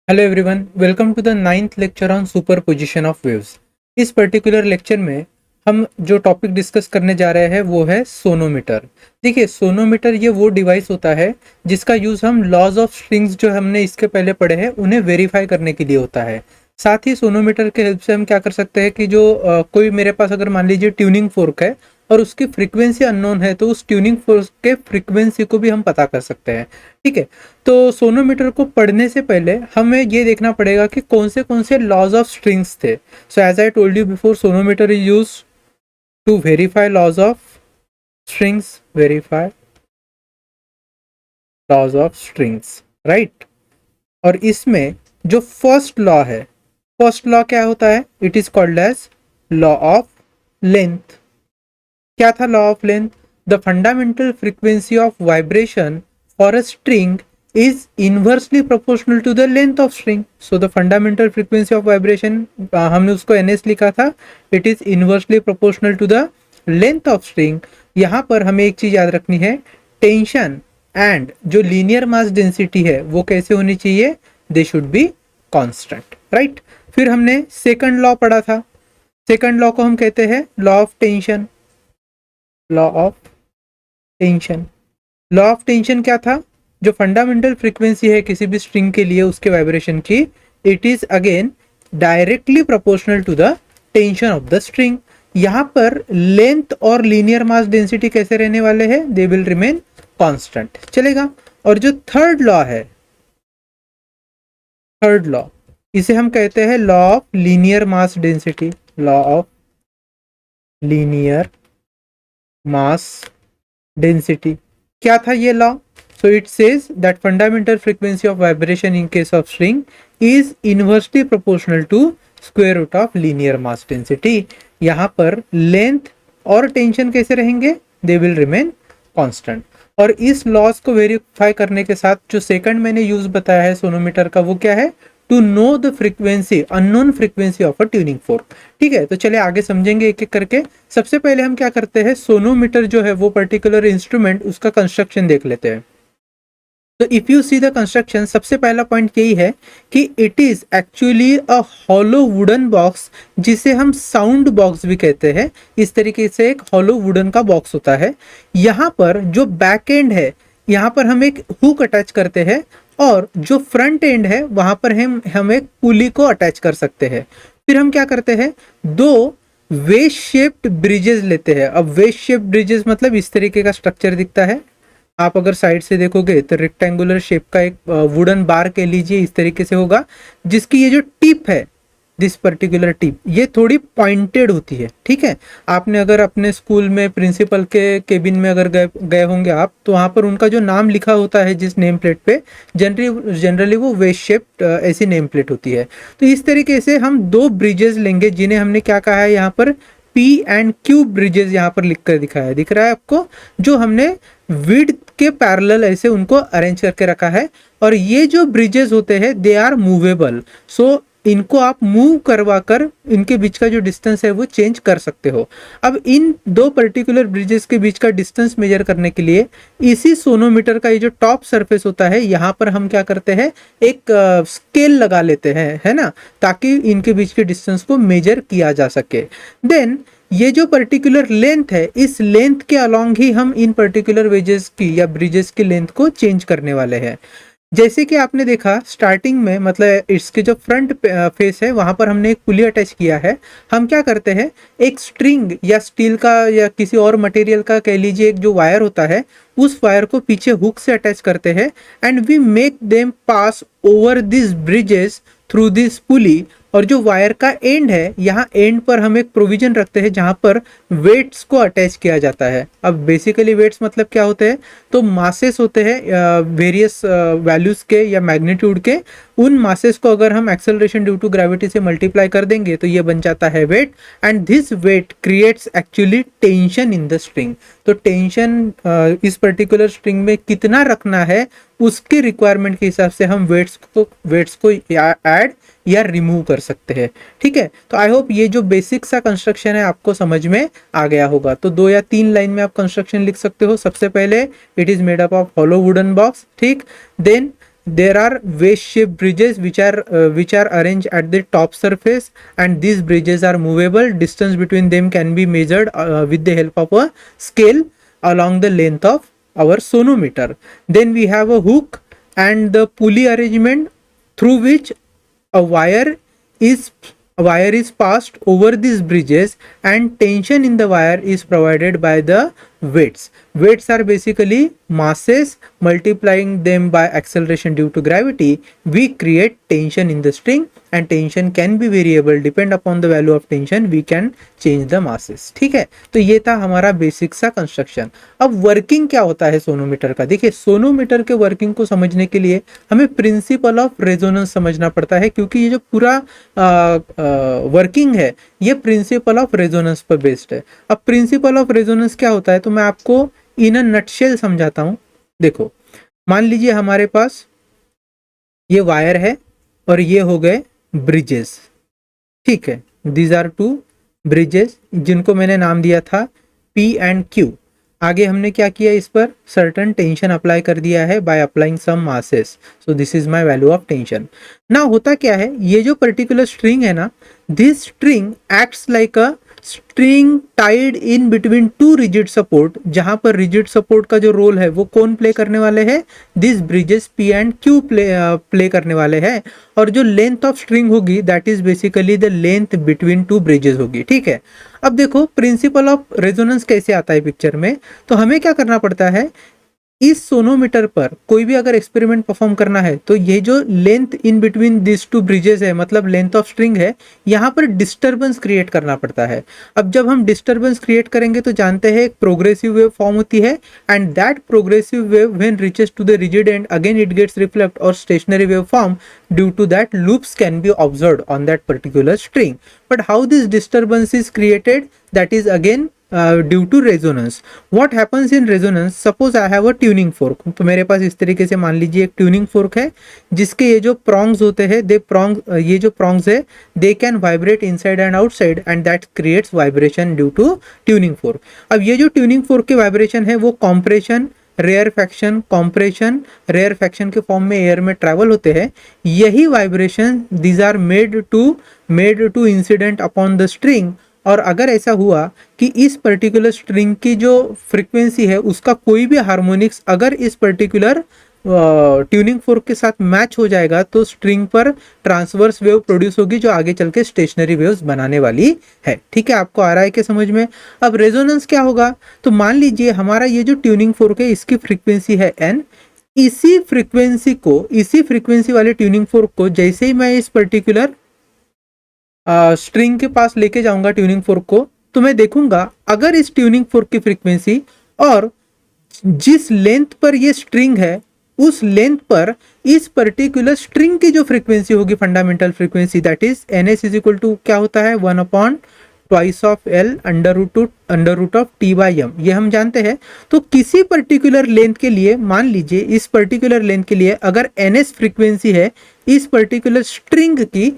Hello everyone, welcome to the ninth lecture on superposition of waves. इस particular lecture में हम जो topic discuss करने जा रहे हैं वो है सोनोमीटर। देखिए, सोनोमीटर ये वो डिवाइस होता है जिसका यूज़ हम लॉज ऑफ स्ट्रिंग्स जो हमने इसके पहले पढ़े हैं उन्हें वेरीफाई करने के लिए होता है। साथ ही सोनोमीटर के हेल्प से हम क्या कर सकते हैं कि जो कोई मेरे पास अगर मान लीजिए ट्यूनिंग फोर्क है और उसकी फ्रीक्वेंसी अननोन है तो उस ट्यूनिंग फोर्क के फ्रीक्वेंसी को भी हम पता कर सकते हैं। ठीक है, तो सोनोमीटर को पढ़ने से पहले हमें ये देखना पड़ेगा कि कौन से लॉज ऑफ स्ट्रिंग्स थे। So as I told you before, sonometer is use to verify laws of strings, verify laws of strings, right. और इसमें जो फर्स्ट लॉ है, फर्स्ट लॉ क्या होता है? It is called as law of length. क्या था law of length? The fundamental frequency of vibration for a string is inversely proportional to the length of string. So the fundamental frequency of vibration, हमने उसको ns लिखा था, it is inversely proportional to the length of string. यहाँ पर हमें एक चीज याद रखनी है, टेंशन एंड जो लीनियर मास डेंसिटी है वो कैसे होनी चाहिए? They should be constant, right. फिर हमने सेकंड लॉ पढ़ा था, सेकंड लॉ को हम कहते हैं law of tension. Law of tension, law of tension क्या था? जो फंडामेंटल फ्रीक्वेंसी है किसी भी स्ट्रिंग के लिए उसके वाइब्रेशन की, it is again directly proportional to the tension of the string. यहाँ पर लेंथ और लीनियर मास डेंसिटी कैसे रहने वाले हैं? दे विल रिमेन कांस्टेंट, चलेगा। और जो थर्ड लॉ है, थर्ड लॉ, इसे हम कहते हैं law of linear mass density. Law of linear mass density क्या था ये law? So it says that fundamental frequency of vibration in case of string is inversely proportional to square root of linear mass density. यहाँ पर length और tension कैसे रहेंगे? They will remain constant. और इस लॉस को वेरीफाई करने के साथ जो सेकंड मैंने यूज बताया है सोनोमीटर का, वो क्या है? To know the frequency, unknown frequency of a tuning fork. ठीक है, तो चलिए आगे समझेंगे एक एक करके। सबसे पहले हम क्या करते हैं, सोनोमीटर जो है वो पर्टिकुलर इंस्ट्रूमेंट, उसका कंस्ट्रक्शन देख लेते हैं। तो if you see the construction, सबसे पहला पॉइंट यही है कि it is actually a hollow wooden box, जिसे हम साउंड बॉक्स भी कहते हैं। इस तरीके से एक हॉलो वुडन का बॉक्स होता है। यहाँ पर जो बैक एंड है, यहाँ पर हम एक हुक अटैच करते हैं, और जो फ्रंट एंड है वहां पर हम एक पुली को अटैच कर सकते हैं। फिर हम क्या करते हैं, दो वेज शेप्ड ब्रिजेस लेते हैं। अब वेज शेप्ड ब्रिजेस मतलब इस तरीके का स्ट्रक्चर दिखता है। आप अगर साइड से देखोगे तो रेक्टेंगुलर शेप का एक वुडन बार कह लीजिए, इस तरीके से होगा, जिसकी ये जो टिप है, दिस पर्टिकुलर टिप, ये थोड़ी पॉइंटेड होती है। ठीक है, आपने अगर अपने स्कूल में प्रिंसिपल के केबिन में अगर गए होंगे आप, तो वहाँ पर उनका जो नाम लिखा होता है जिस नेम प्लेट पे, जनरली वो वेज शेप्ड ऐसी नेम प्लेट होती है। तो इस तरीके से हम दो ब्रिजेस लेंगे, जिन्हें हमने क्या कहा है यहाँ पर, पी एंड क्यू ब्रिजेस यहाँ पर लिख कर दिखाया है, दिख रहा है आपको, जो हमने विड्थ के पैरेलल ऐसे उनको अरेंज करके रखा है। और ये जो ब्रिजेस होते हैं दे आर मूवेबल, सो इनको आप मूव करवा कर इनके बीच का जो डिस्टेंस है वो चेंज कर सकते हो। अब इन दो पर्टिकुलर ब्रिजेस के बीच का डिस्टेंस मेजर करने के लिए इसी सोनोमीटर का ये जो टॉप सरफेस होता है, यहाँ पर हम क्या करते हैं, एक स्केल लगा लेते हैं, है ना, ताकि इनके बीच के डिस्टेंस को मेजर किया जा सके। देन ये जो पर्टिकुलर लेंथ है, इस लेंथ के अलोंग ही हम इन पर्टिकुलर वेजेस की या ब्रिजेस की लेंथ को चेंज करने वाले हैं। जैसे कि आपने देखा स्टार्टिंग में, मतलब इसके जो फ्रंट फेस है वहां पर हमने एक पुली अटैच किया है। हम क्या करते हैं, एक स्ट्रिंग या स्टील का या किसी और मटेरियल का कह लीजिए एक जो वायर होता है, उस वायर को पीछे हुक से अटैच करते हैं, and we make them pass over this bridges through this pulley. और जो वायर का एंड है, यहाँ एंड पर हम एक प्रोविजन रखते हैं जहां पर वेट्स को अटैच किया जाता है। अब बेसिकली वेट्स मतलब क्या होते हैं, तो मासेस होते हैं वेरियस वैल्यूज के या मैग्नीट्यूड के। उन मासेस को अगर हम एक्सेलरेशन ड्यू टू ग्रेविटी से मल्टीप्लाई कर देंगे तो ये बन जाता है weight, and this weight creates actually tension in the string. तो टेंशन इस पर्टिकुलर स्ट्रिंग में कितना रखना है, उसके रिक्वायरमेंट के हिसाब से हम वेट्स को ऐड या रिमूव कर सकते हैं। ठीक है, तो आई होप ये जो बेसिक सा कंस्ट्रक्शन है आपको समझ में आ गया होगा। तो 2 या 3 लाइन में आप कंस्ट्रक्शन लिख सकते हो। सबसे पहले, it is made up of hollow wooden box, ठीक। Then there are vase-shaped bridges which are arranged at the top surface, and these bridges are movable. Distance between them can be measured with the help of a scale along the length of our sonometer. Then we have a hook and the pulley arrangement through which a wire is passed over these bridges, and tension in the wire is provided by the weights. Weights are basically masses multiplying them by acceleration due to gravity. We create tension in the string, and tension can be variable. Depend upon the value of tension we can change the masses. ठीक है, तो ये था हमारा basic सा construction. अब working क्या होता है सोनोमीटर का? देखिए, सोनोमीटर के वर्किंग को समझने के लिए हमें प्रिंसिपल ऑफ रेजोनेंस समझना पड़ता है, क्योंकि ये जो पूरा वर्किंग है ये प्रिंसिपल ऑफ रेजोनेंस पर बेस्ड है. अब प्रिंसिपल ऑफ रेजोनेंस क्या होता है तो मैं आपको इन अ नटशेल समझाता हूं. देखो, मान लीजिए हमारे पास ये वायर है और ये हो गए ब्रिजेस. ठीक है, दीज आर टू ब्रिजेस जिनको मैंने नाम दिया था P एंड Q. आगे हमने क्या किया, इस पर सर्टन टेंशन अप्लाई कर दिया है by applying some masses. So this is my value of tension. ना होता क्या है, ये जो पर्टिकुलर स्ट्रिंग है ना, this string acts like a string tied in between two rigid support. जहां पर रिजिड सपोर्ट का जो रोल है वो कौन प्ले करने वाले हैं? This bridges P and Q play करने वाले हैं. और जो लेंथ ऑफ स्ट्रिंग होगी that is basically the length between two bridges होगी. ठीक है, अब देखो प्रिंसिपल ऑफ रेजोनेंस कैसे आता है पिक्चर में. तो हमें क्या करना पड़ता है, इस सोनोमीटर पर कोई भी अगर एक्सपेरिमेंट परफॉर्म करना है तो ये जो length in between this two bridges है, मतलब लेंथ ऑफ स्ट्रिंग है, यहाँ पर डिस्टर्बेंस क्रिएट करना पड़ता है. अब जब हम डिस्टर्बेंस क्रिएट करेंगे तो जानते हैं एक प्रोग्रेसिव वेव फॉर्म होती है, and that progressive wave when reaches to the rigid end again it gets reflect और stationary wave form. Due to that loops can be observed on that particular string. But how this disturbance is created, that is again due to resonance. What happens in resonance, suppose I have a tuning fork. तो मेरे पास इस तरीके से मान लीजिए एक tuning fork है जिसके ये जो प्रॉन्ग्स होते हैं, ये जो प्रॉन्ग्स है they can vibrate inside and outside, and that creates vibration due to tuning fork. अब ये जो ट्यूनिंग फोर्क के वाइब्रेशन है वो कॉम्प्रेशन, रेयरफैक्शन, कॉम्प्रेशन, रेयरफैक्शन के फॉर्म में एयर में ट्रैवल होते हैं. यही vibration these are made to incident upon the string. और अगर ऐसा हुआ कि इस पर्टिकुलर स्ट्रिंग की जो फ्रीक्वेंसी है उसका कोई भी हार्मोनिक्स अगर इस पर्टिकुलर ट्यूनिंग फोर्क के साथ मैच हो जाएगा तो स्ट्रिंग पर ट्रांसवर्स वेव प्रोड्यूस होगी जो आगे चल के स्टेशनरी वेव्स बनाने वाली है. ठीक है, आपको आ रहा है क्या समझ में? अब रेजोनेंस क्या होगा, तो मान लीजिए हमारा ये जो ट्यूनिंग फोर्क है इसकी फ्रीक्वेंसी है n. इसी फ्रीक्वेंसी वाले ट्यूनिंग फोर्क को जैसे ही मैं इस पर्टिकुलर स्ट्रिंग के पास लेके जाऊंगा ट्यूनिंग फोर्क को, तो मैं देखूंगा अगर इस ट्यूनिंग फोर्क की फ्रीक्वेंसी और जिस लेंथ पर ये स्ट्रिंग है उस लेंथ पर इस पर्टिकुलर स्ट्रिंग की जो फ्रीक्वेंसी होगी, fundamental frequency, that is ns is equal to क्या होता है 1/2 of L under root of T/m. ये हम जानते हैं. तो किसी पर्टिकुलर लेंथ के लिए, मान लीजिए इस पर्टिकुलर लेंथ के लिए अगर ns फ्रीक्वेंसी है इस पर्टिकुलर स्ट्रिंग की,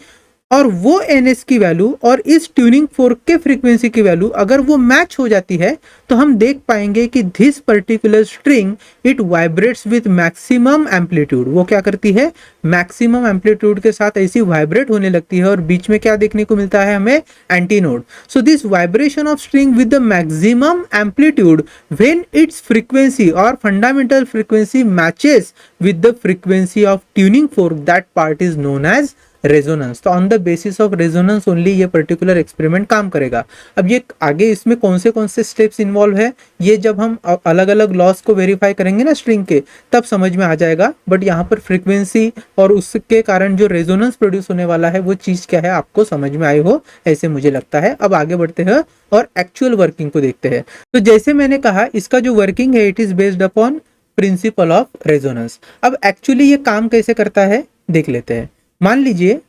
और वो ns की वैल्यू और इस ट्यूनिंग फोर्क के फ्रीक्वेंसी की वैल्यू अगर वो मैच हो जाती है तो हम देख पाएंगे कि this particular string it vibrates with maximum amplitude. वो क्या करती है, मैक्सिमम एम्पलीट्यूड के साथ ऐसी वाइब्रेट होने लगती है, और बीच में क्या देखने को मिलता है हमें, antinode. So this vibration of string with the maximum amplitude when its frequency और fundamental frequency matches with the frequency of tuning fork, that part is known as resonance. तो on the basis of resonance only ये particular experiment काम करेगा. अब ये आगे इसमें कौन से स्टेप्स इन्वॉल्व है ये जब हम अलग अलग लॉस को वेरीफाई करेंगे ना स्ट्रिंग के, तब समझ में आ जाएगा. बट यहाँ पर फ्रीक्वेंसी और उसके कारण जो रेजोनेंस प्रोड्यूस होने वाला है वो चीज क्या है आपको समझ में आई हो, ऐसे मुझे लगता है. अब आगे बढ़ते हैं और एक्चुअल वर्किंग को देखते हैं. तो जैसे मैंने कहा इसका जो वर्किंग है it is based upon principle of resonance. अब एक्चुअली ये काम कैसे करता है देख लेते हैं. मान लीजिए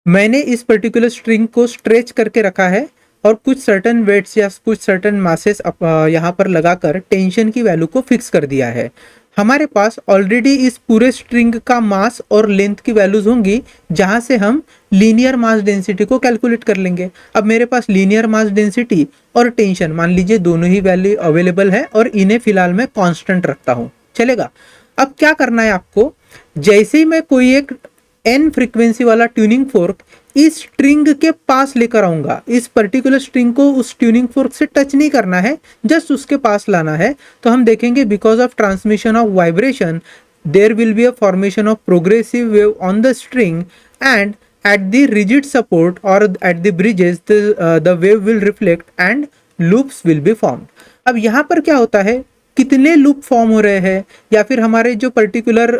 मैंने इस पर्टिकुलर स्ट्रिंग को स्ट्रेच करके रखा है और कुछ सर्टन वेट्स या कुछ सर्टन मासेस यहाँ पर लगाकर टेंशन की वैल्यू को फिक्स कर दिया है. हमारे पास ऑलरेडी इस पूरे स्ट्रिंग का मास और लेंथ की वैल्यूज होंगी जहां से हम लीनियर मास डेंसिटी को कैलकुलेट कर लेंगे. अब मेरे पास लीनियर मास डेंसिटी और टेंशन मान लीजिए दोनों ही वैल्यू अवेलेबल है और इन्हें फिलहाल मैं कांस्टेंट रखता हूं, चलेगा. अब क्या करना है आपको, जैसे ही मैं कोई एक n फ्रीक्वेंसी वाला ट्यूनिंग फोर्क इस स्ट्रिंग के पास लेकर आऊंगा, इस पर्टिकुलर स्ट्रिंग को उस ट्यूनिंग फोर्क से टच नहीं करना है, जस्ट उसके पास लाना है, तो हम देखेंगे because of transmission of vibration there will be a formation of progressive wave on the string and at the rigid support or at the bridges the wave will reflect and loops will be formed. अब यहाँ पर क्या होता है, कितने loop form हो रहे हैं, या फिर हमारे जो पर्टिकुलर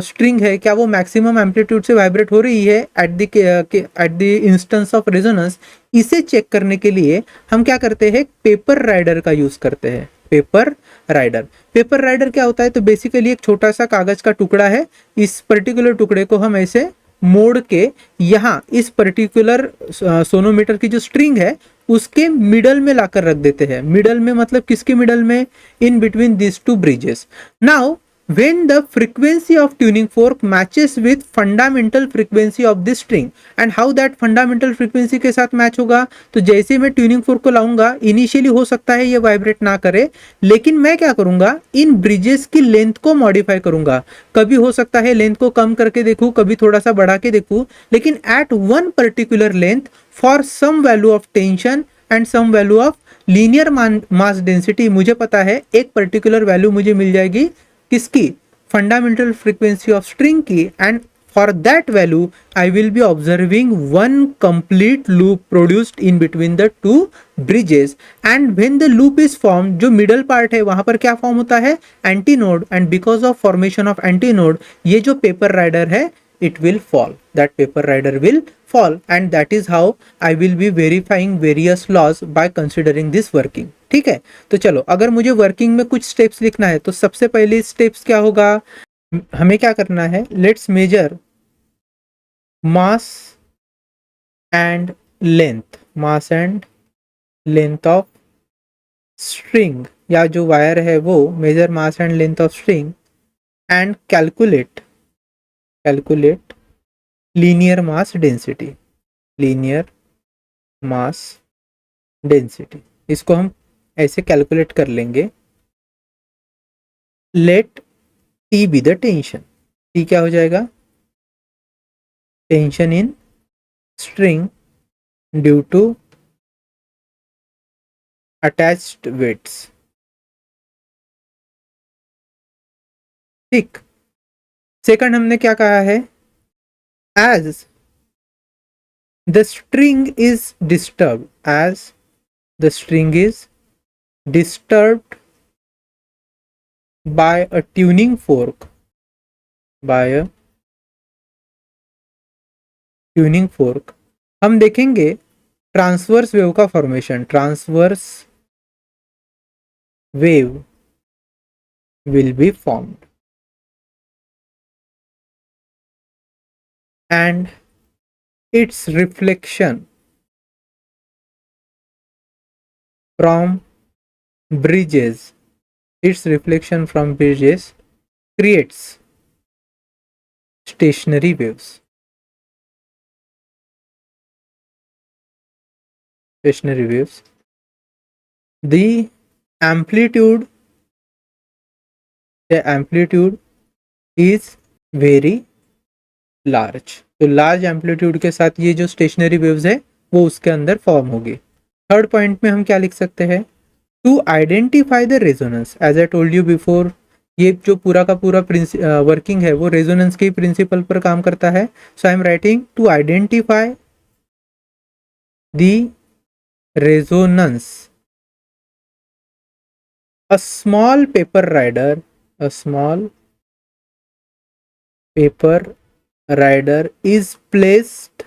स्ट्रिंग है क्या वो मैक्सिमम एम्पलीट्यूड से वाइब्रेट हो रही है at the instance of resonance, इसे चेक करने के लिए हम क्या करते हैं, पेपर राइडर का यूज करते हैं। पेपर राइडर क्या होता है, तो बेसिकली एक छोटा सा कागज का टुकड़ा है, इस पर्टिकुलर टुकड़े को हम ऐसे मोड़ के यहाँ इस पर्टिकुलर सोनोमीटर की जो स्ट्रिंग है उसके मिडल में लाकर रख देते हैं। मिडल में मतलब किसके मिडल में, in between this two bridges. Now when the frequency of tuning fork matches with fundamental frequency of this string and how that fundamental frequency के साथ मैच होगा, तो जैसे मैं ट्यूनिंग फोर्क को लाऊंगा इनिशियली हो सकता है ये वाइब्रेट ना करे, लेकिन मैं क्या करूंगा, इन ब्रिजेस की लेंथ को मॉडिफाई करूंगा। कभी हो सकता है लेंथ को कम करके देखूं, कभी थोड़ा सा बढ़ा के देखूं, लेकिन at one particular length for some value of tension and some value of linear mass density, मुझे पता है एक पर्टिकुलर वैल्यू मुझे मिल जाएगी किसकी, फंडामेंटल फ्रीक्वेंसी ऑफ स्ट्रिंग की, and for that value I will B observing one complete loop produced in between the two bridges and when the loop is form, जो middle part है वहां पर क्या form होता है, anti node, and because of formation of anti node ये जो paper rider है it will fall, that paper rider will fall, and that is how I will be verifying various laws by considering this working. ठीक है, तो चलो अगर मुझे working में कुछ स्टेप्स लिखना है तो सबसे पहले स्टेप्स क्या होगा, हमें क्या करना है, let's measure mass and length of string, या जो वायर है वो measure mass and length of string and calculate linear mass density, इसको हम ऐसे कैलकुलेट कर लेंगे। Let T be the tension, T क्या हो जाएगा, tension in string due to attached weights. ठीक, सेकंड हमने क्या कहा है, as the string is disturbed by a tuning fork हम देखेंगे ट्रांसवर्स वेव का formation, transverse wave will be formed and it's reflection from bridges creates stationary waves. The amplitude is very large. तो लार्ज एम्पलीट्यूड के साथ ये जो स्टेशनरी वेव्स है वो उसके अंदर फॉर्म होगी। थर्ड पॉइंट में हम क्या लिख सकते हैं, to identify the resonance, as I told you before, ये जो पूरा का पूरा वर्किंग है वो रेजोनेंस के प्रिंसिपल पर काम करता है। So I am writing to identify the resonance, a small paper rider is placed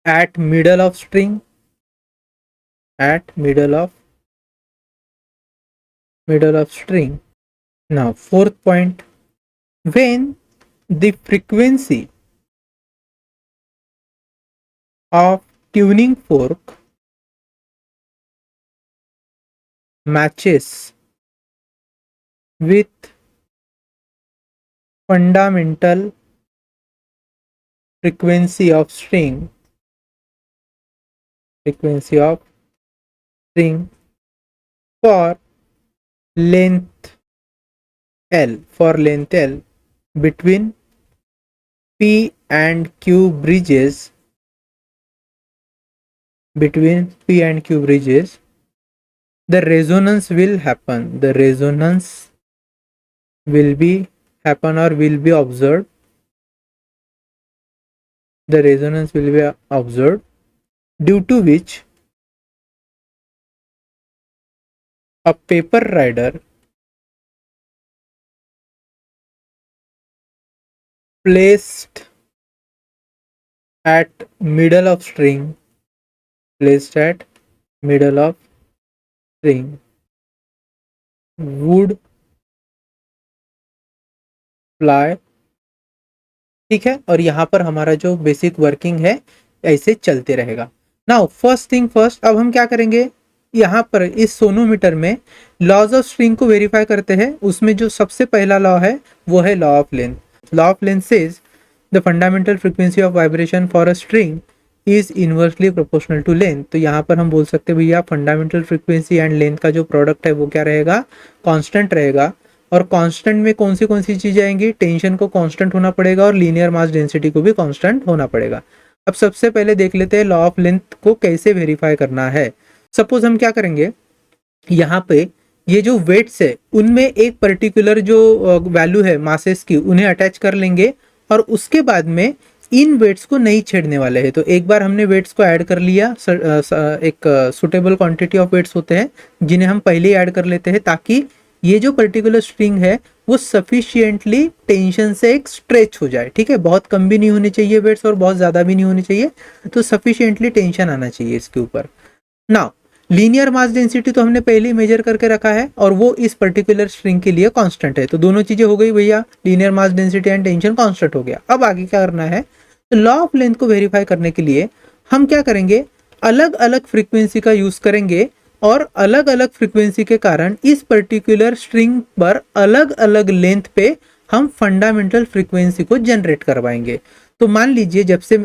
at middle of string, now fourth point, when the frequency of tuning fork matches with fundamental frequency of string for length L, for length L between P and Q bridges, between P and Q bridges, the resonance will happen. The resonance will be happen or will be observed. The resonance will be observed, due to which a paper rider placed at middle of string, placed at middle of string would fly. ठीक है, और यहाँ पर हमारा जो basic working है ऐसे चलते रहेगा. नाउ फर्स्ट थिंग फर्स्ट, अब हम क्या करेंगे, यहाँ पर इस सोनोमीटर में लॉज ऑफ स्ट्रिंग को वेरीफाई करते हैं. उसमें जो सबसे पहला लॉ है वो है law of length. Law of length says the fundamental frequency of vibration for a string is inversely proportional to length. तो यहाँ पर हम बोल सकते हैं भैया फंडामेंटल फ्रीक्वेंसी एंड लेंथ का जो प्रोडक्ट है वो क्या रहेगा, कांस्टेंट रहेगा. और कांस्टेंट में कौन सी चीजें आएंगी, टेंशन को कांस्टेंट होना पड़ेगा और लीनियर मास डेंसिटी को भी कांस्टेंट होना पड़ेगा. अब सबसे पहले देख लेते हैं लॉ ऑफ लेंथ को कैसे वेरीफाई करना है. सपोज हम क्या करेंगे, यहाँ पे ये जो वेट्स है उनमें एक पर्टिकुलर जो वैल्यू है मासेस की उन्हें अटैच कर लेंगे और उसके बाद में इन वेट्स को नहीं छेड़ने वाले हैं. तो एक बार हमने वेट्स को ऐड कर लिया, एक सुटेबल क्वांटिटी ऑफ वेट्स होते हैं जिन्हें हम पहले ही ऐड कर लेते हैं ताकि ये जो पर्टिकुलर स्ट्रिंग है वो सफिशिएंटली टेंशन से एक स्ट्रेच हो जाए. ठीक है, बहुत कम भी नहीं होने चाहिए वेट्स और बहुत ज़्यादा भी नहीं होने चाहिए, तो सफिशिएंटली टेंशन आना चाहिए इसके ऊपर. नाउ लीनियर मास डेंसिटी तो हमने पहले ही मेजर करके रखा है और वो इस पर्टिकुलर स्ट्रिंग के लिए कांस्टेंट है. तो दोनों चीज़ें हो गई भैया, linear mass density and tension constant हो गया. अब आगे क्या करना है, तो लॉ ऑफ लेंथ को वेरीफाई करने के लिए हम क्या करेंगे, अलग अलग फ्रीक्वेंसी का यूज़ करेंगे और अलग अलग फ्रीक्वेंसी के कारण इस पर्टिकुलर स्ट्रिंग पर अलग अलग लेंथ पे हम फंडामेंटल फ्रीक्वेंसी को जनरेट करवाएंगे. तो मान लीजिए जब से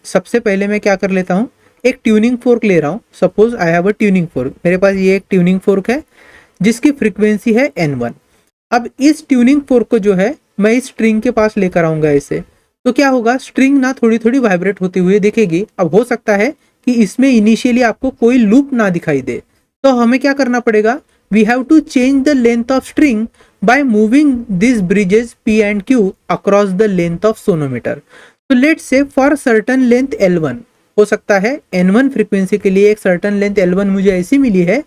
सबसे पहले मैं क्या कर लेता हूँ, एक ट्यूनिंग फोर्क ले रहा हूँ. Suppose I have a tuning fork, मेरे पास ये एक ट्यूनिंग फोर्क है जिसकी फ्रीक्वेंसी है N1. अब इस ट्यूनिंग फोर्क को जो है मैं इस स्ट्रिंग के पास लेकर आऊंगा ऐसे, तो क्या होगा, स्ट्रिंग ना थोड़ी थोड़ी वाइब्रेट होती हुई दिखेगी. अब हो सकता है कि इसमें इनिशियली आपको कोई लूप ना दिखाई दे, तो हमें क्या करना पड़ेगा, we have to change the length of string by moving this bridges P and Q across the length of sonometer. तो let's say for certain length L1, हो सकता है N1 फ्रीक्वेंसी के लिए एक सर्टन लेंथ L1 मुझे ऐसी मिली है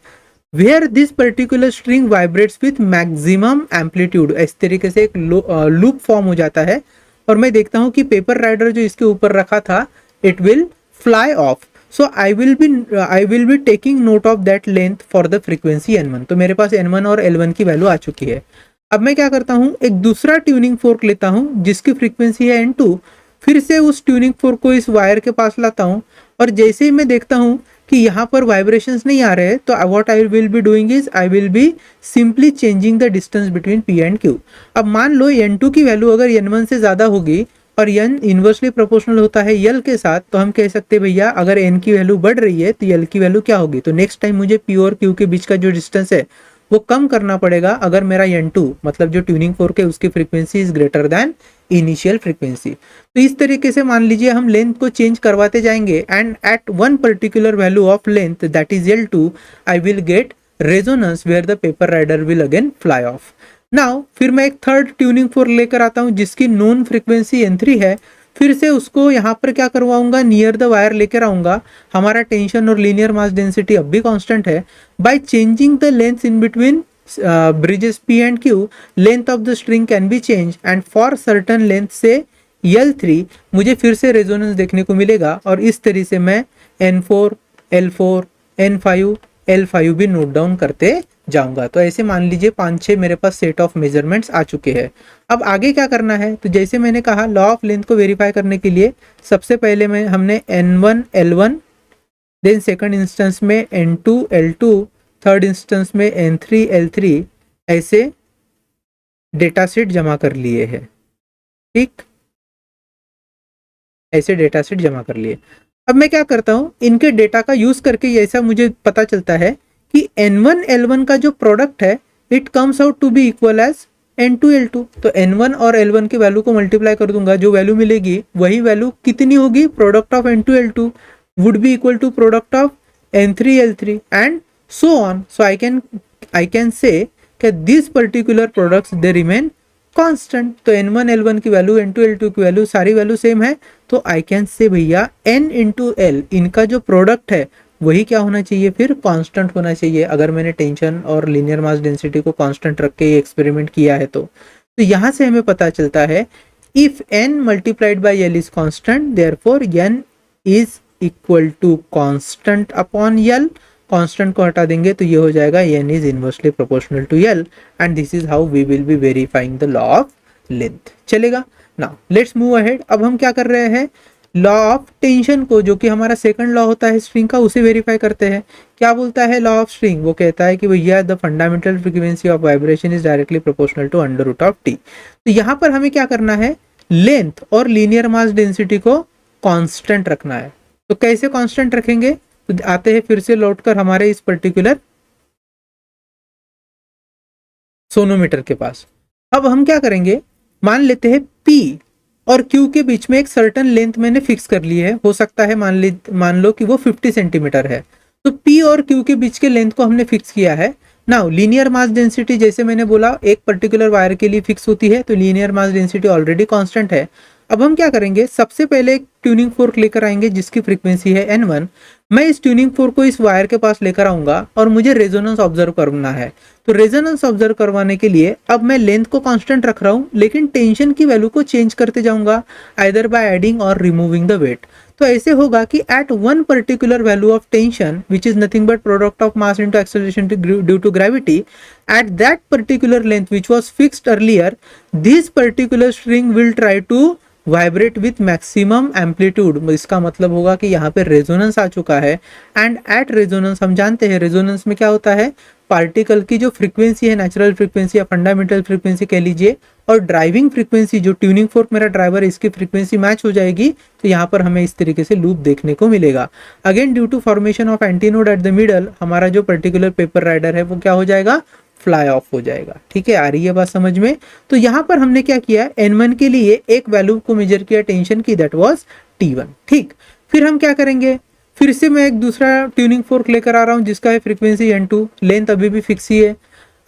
where this particular string vibrates with maximum amplitude. इस तरीके से एक लूप फॉर्म हो जाता है और मैं देखता हूँ कि पेपर राइडर जो इसके ऊपर रखा था it will fly of. So I will be taking note of that length for the frequency N1. तो मेरे पास N1 और L1 की वैल्यू आ चुकी है. अब मैं क्या करता हूँ, एक दूसरा ट्यूनिंग फोर्क लेता हूँ जिसकी फ्रीक्वेंसी है N2. फिर से उस ट्यूनिंग फोर्क को इस वायर के पास लाता हूँ और जैसे ही मैं देखता हूँ कि यहाँ पर वाइब्रेशंस नहीं आ रहे हैं, तो what I will be doing is I will be simply changing the distance between P and Q. अब मान लो N2 की वैल्यू अगर N1 से ज़्यादा होगी और N इन्वर्सली प्रोपोर्शनल होता है L के साथ, तो हम कह सकते हैं भैया अगर N की वैल्यू बढ़ रही है तो L की वैल्यू क्या होगी. तो नेक्स्ट टाइम मुझे P और Q के बीच का जो डिस्टेंस है वो कम करना पड़ेगा अगर मेरा N2 मतलब जो ट्यूनिंग फोर्क है उसकी frequency is greater than initial frequency. तो इस तरीके से मान लीजिए हम लेंथ को चेंज करवाते जाएंगे and at one particular value of length that is L2 I will get resonance where the paper rider will again fly off. Now फिर मैं एक थर्ड ट्यूनिंग फोर्क लेकर आता हूँ जिसकी नोन फ्रीक्वेंसी N3 है. फिर से उसको यहाँ पर क्या करवाऊंगा, नियर द वायर लेकर आऊंगा. हमारा टेंशन और लीनियर मास डेंसिटी अब भी कांस्टेंट है. By changing the length in between bridges P and Q, length of the string can be change and for certain length से L3 मुझे फिर से रेजोनेंस देखने को मिलेगा और इस तरीके से मैं N4, L4, N5, L5 भी नोट डाउन करते जाऊंगा. तो ऐसे मान लीजिए 5-6 मेरे पास सेट ऑफ मेजरमेंट्स आ चुके हैं. अब आगे क्या करना है, तो जैसे मैंने कहा लॉ ऑफ लेंथ को वेरीफाई करने के लिए सबसे पहले में हमने N1 L1, then second instance में N2 L2, थर्ड इंस्टेंस में N3 L3 ऐसे डेटा सेट जमा कर लिए हैं. ठीक, ऐसे डेटा सेट जमा कर लिए. अब मैं क्या करता हूँ, इनके डेटा का यूज करके ऐसा मुझे पता चलता है कि N1 L1 का जो प्रोडक्ट है it comes out to be equal as N2 L2। तो N1 और L1 की वैल्यू को मल्टीप्लाई कर दूंगा, जो वैल्यू मिलेगी वही वैल्यू कितनी होगी, product of N2 L2 would be equal to product of N3 L3 and so on. So I can say this particular products they remain constant. तो N1 L1 की वैल्यू N2 L2 की value सारी value same है, तो I can से भैया N into L, इनका जो प्रोडक्ट है वही क्या होना चाहिए, फिर कांस्टेंट होना चाहिए। अगर मैंने टेंशन और लीनियर मास डेंसिटी को कांस्टेंट रख के ये एक्सपेरिमेंट किया है तो यहां से हमें पता चलता है if n multiplied by l is constant, therefore n is equal to constant upon l। Constant को हटा देंगे तो ये हो जाएगा n is inversely proportional to l and this is how we will be verifying the law of length. चलेगा। Now let's move ahead. अब हम क्या कर रहे हैं, लॉ ऑफ टेंशन को, जो कि हमारा सेकंड लॉ होता है स्ट्रिंग का, उसे वेरीफाई करते हैं। क्या बोलता है लॉ ऑफ स्ट्रिंग, वो कहता है कि भैया the fundamental frequency of vibration is directly proportional to under root of T. तो यहाँ पर हमें क्या करना है, लेंथ और लीनियर मास डेंसिटी को कांस्टेंट रखना है। तो कैसे कांस्टेंट रखेंगे, तो आते हैं फिर से लौट कर हमारे इस पर्टिकुलर सोनोमीटर के पास। अब हम क्या करेंगे, मान लेते हैं P और Q के बीच में एक सर्टन लेंथ मैंने फिक्स कर ली है। हो सकता है मान लो कि वो 50 सेंटीमीटर है। तो P और Q के बीच के लेंथ को हमने फिक्स किया है। नाउ लीनियर मास डेंसिटी, जैसे मैंने बोला एक पर्टिकुलर वायर के लिए फिक्स होती है, तो linear mass density already constant है। अब हम क्या करेंगे, सबसे पहले एक ट्यूनिंग फोर्क लेकर आएंगे जिसकी फ्रीक्वेंसी है N1। मैं इस ट्यूनिंग फोर्क को इस वायर के पास लेकर आऊंगा और मुझे रेजोनेंस ऑब्जर्व करना है। तो रेजोनेंस ऑब्जर्व करवाने के लिए अब मैं लेंथ को कांस्टेंट रख रहा हूं, लेकिन टेंशन की वैल्यू को चेंज करते जाऊंगा आइदर बाय एडिंग और रिमूविंग द वेट। तो ऐसे होगा कि at one particular value of tension which is nothing but product of mass into acceleration due to gravity, at that particular length which was fixed earlier, this particular string will try to vibrate with maximum amplitude. इसका मतलब होगा कि यहाँ पे resonance आ चुका है and at resonance, हम जानते हैं रेजोनेंस में क्या होता है, पार्टिकल की जो फ्रीक्वेंसी है, नेचुरल फ्रीक्वेंसी या फंडामेंटल फ्रीक्वेंसी कह लीजिए, और ड्राइविंग फ्रीक्वेंसी, जो ट्यूनिंग फोर्क मेरा ड्राइवर है इसकी फ्रीक्वेंसी मैच हो जाएगी। तो यहाँ पर हमें इस तरीके से लूप देखने को मिलेगा। Again due to formation of antinode at the middle, हमारा जो पर्टिकुलर पेपर राइडर है वो क्या हो जाएगा, फ्लाई ऑफ हो जाएगा। ठीक है, आ रही है बात समझ में। तो यहाँ पर हमने क्या किया, N1 के लिए एक वैल्यू को मेजर किया टेंशन की, दैट वाज T1। ठीक, फिर हम क्या करेंगे, फिर से मैं एक दूसरा ट्यूनिंग फोर्क लेकर आ रहा हूँ जिसका है फ्रीक्वेंसी N2, लेंथ अभी भी फिक्स ही है।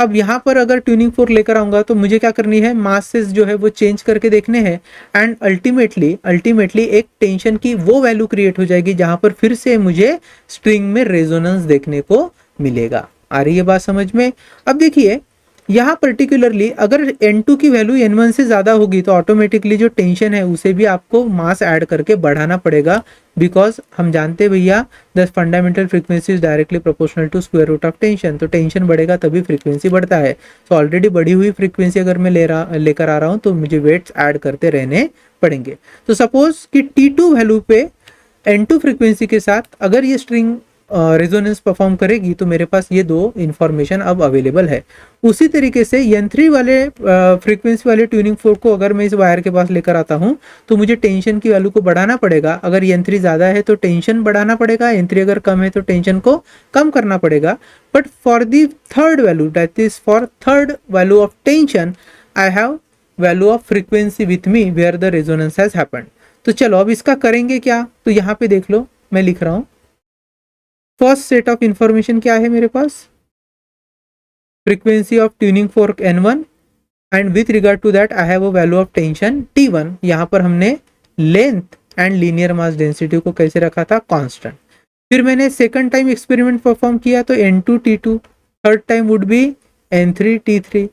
अब यहाँ पर अगर ट्यूनिंग फोर्क लेकर आऊंगा तो मुझे क्या करनी है, मासेस जो है वो चेंज करके देखने हैं एंड अल्टीमेटली एक टेंशन की वो वैल्यू क्रिएट हो जाएगी जहां पर फिर से मुझे स्ट्रिंग में रेजोनेंस देखने को मिलेगा। आ रही है बात समझ में। अब देखिए यहाँ पर्टिकुलरली अगर N2 की वैल्यू N1 से ज़्यादा होगी तो ऑटोमेटिकली जो टेंशन है उसे भी आपको मास ऐड करके बढ़ाना पड़ेगा, बिकॉज हम जानते हैं भैया the fundamental frequency is directly proportional to square root of tension. तो टेंशन बढ़ेगा तभी फ्रीक्वेंसी बढ़ता है। तो ऑलरेडी बढ़ी हुई फ्रीक्वेंसी अगर मैं लेकर आ रहा हूँ तो मुझे वेट्स ऐड करते रहने पड़ेंगे। तो सपोज कि T2 वैल्यू पे N2 फ्रीक्वेंसी के साथ अगर ये स्ट्रिंग रेजोनेंस परफॉर्म करेगी तो मेरे पास ये दो इंफॉर्मेशन अब अवेलेबल है। उसी तरीके से N3 वाले फ्रीक्वेंसी वाले ट्यूनिंग फोर्क को अगर मैं इस वायर के पास लेकर आता हूँ तो मुझे टेंशन की वैल्यू को बढ़ाना पड़ेगा। अगर N3 ज़्यादा है तो टेंशन बढ़ाना पड़ेगा, N3 अगर कम है तो टेंशन को कम करना पड़ेगा। But for the third value, that is for third value of tension, I have value of frequency with me where the resonance has happened. तो चलो अब इसका करेंगे क्या, तो यहाँ पे देख लो मैं लिख रहा हूँ। फर्स्ट सेट ऑफ इंफॉर्मेशन क्या है मेरे पास, frequency of tuning fork N1 and with regard to that I have a value of tension T1। यहाँ पर हमने length and linear mass density को कैसे रखा था, कांस्टेंट। फिर मैंने सेकंड टाइम एक्सपेरिमेंट परफॉर्म किया तो N2 T2, third time would be N3 T3,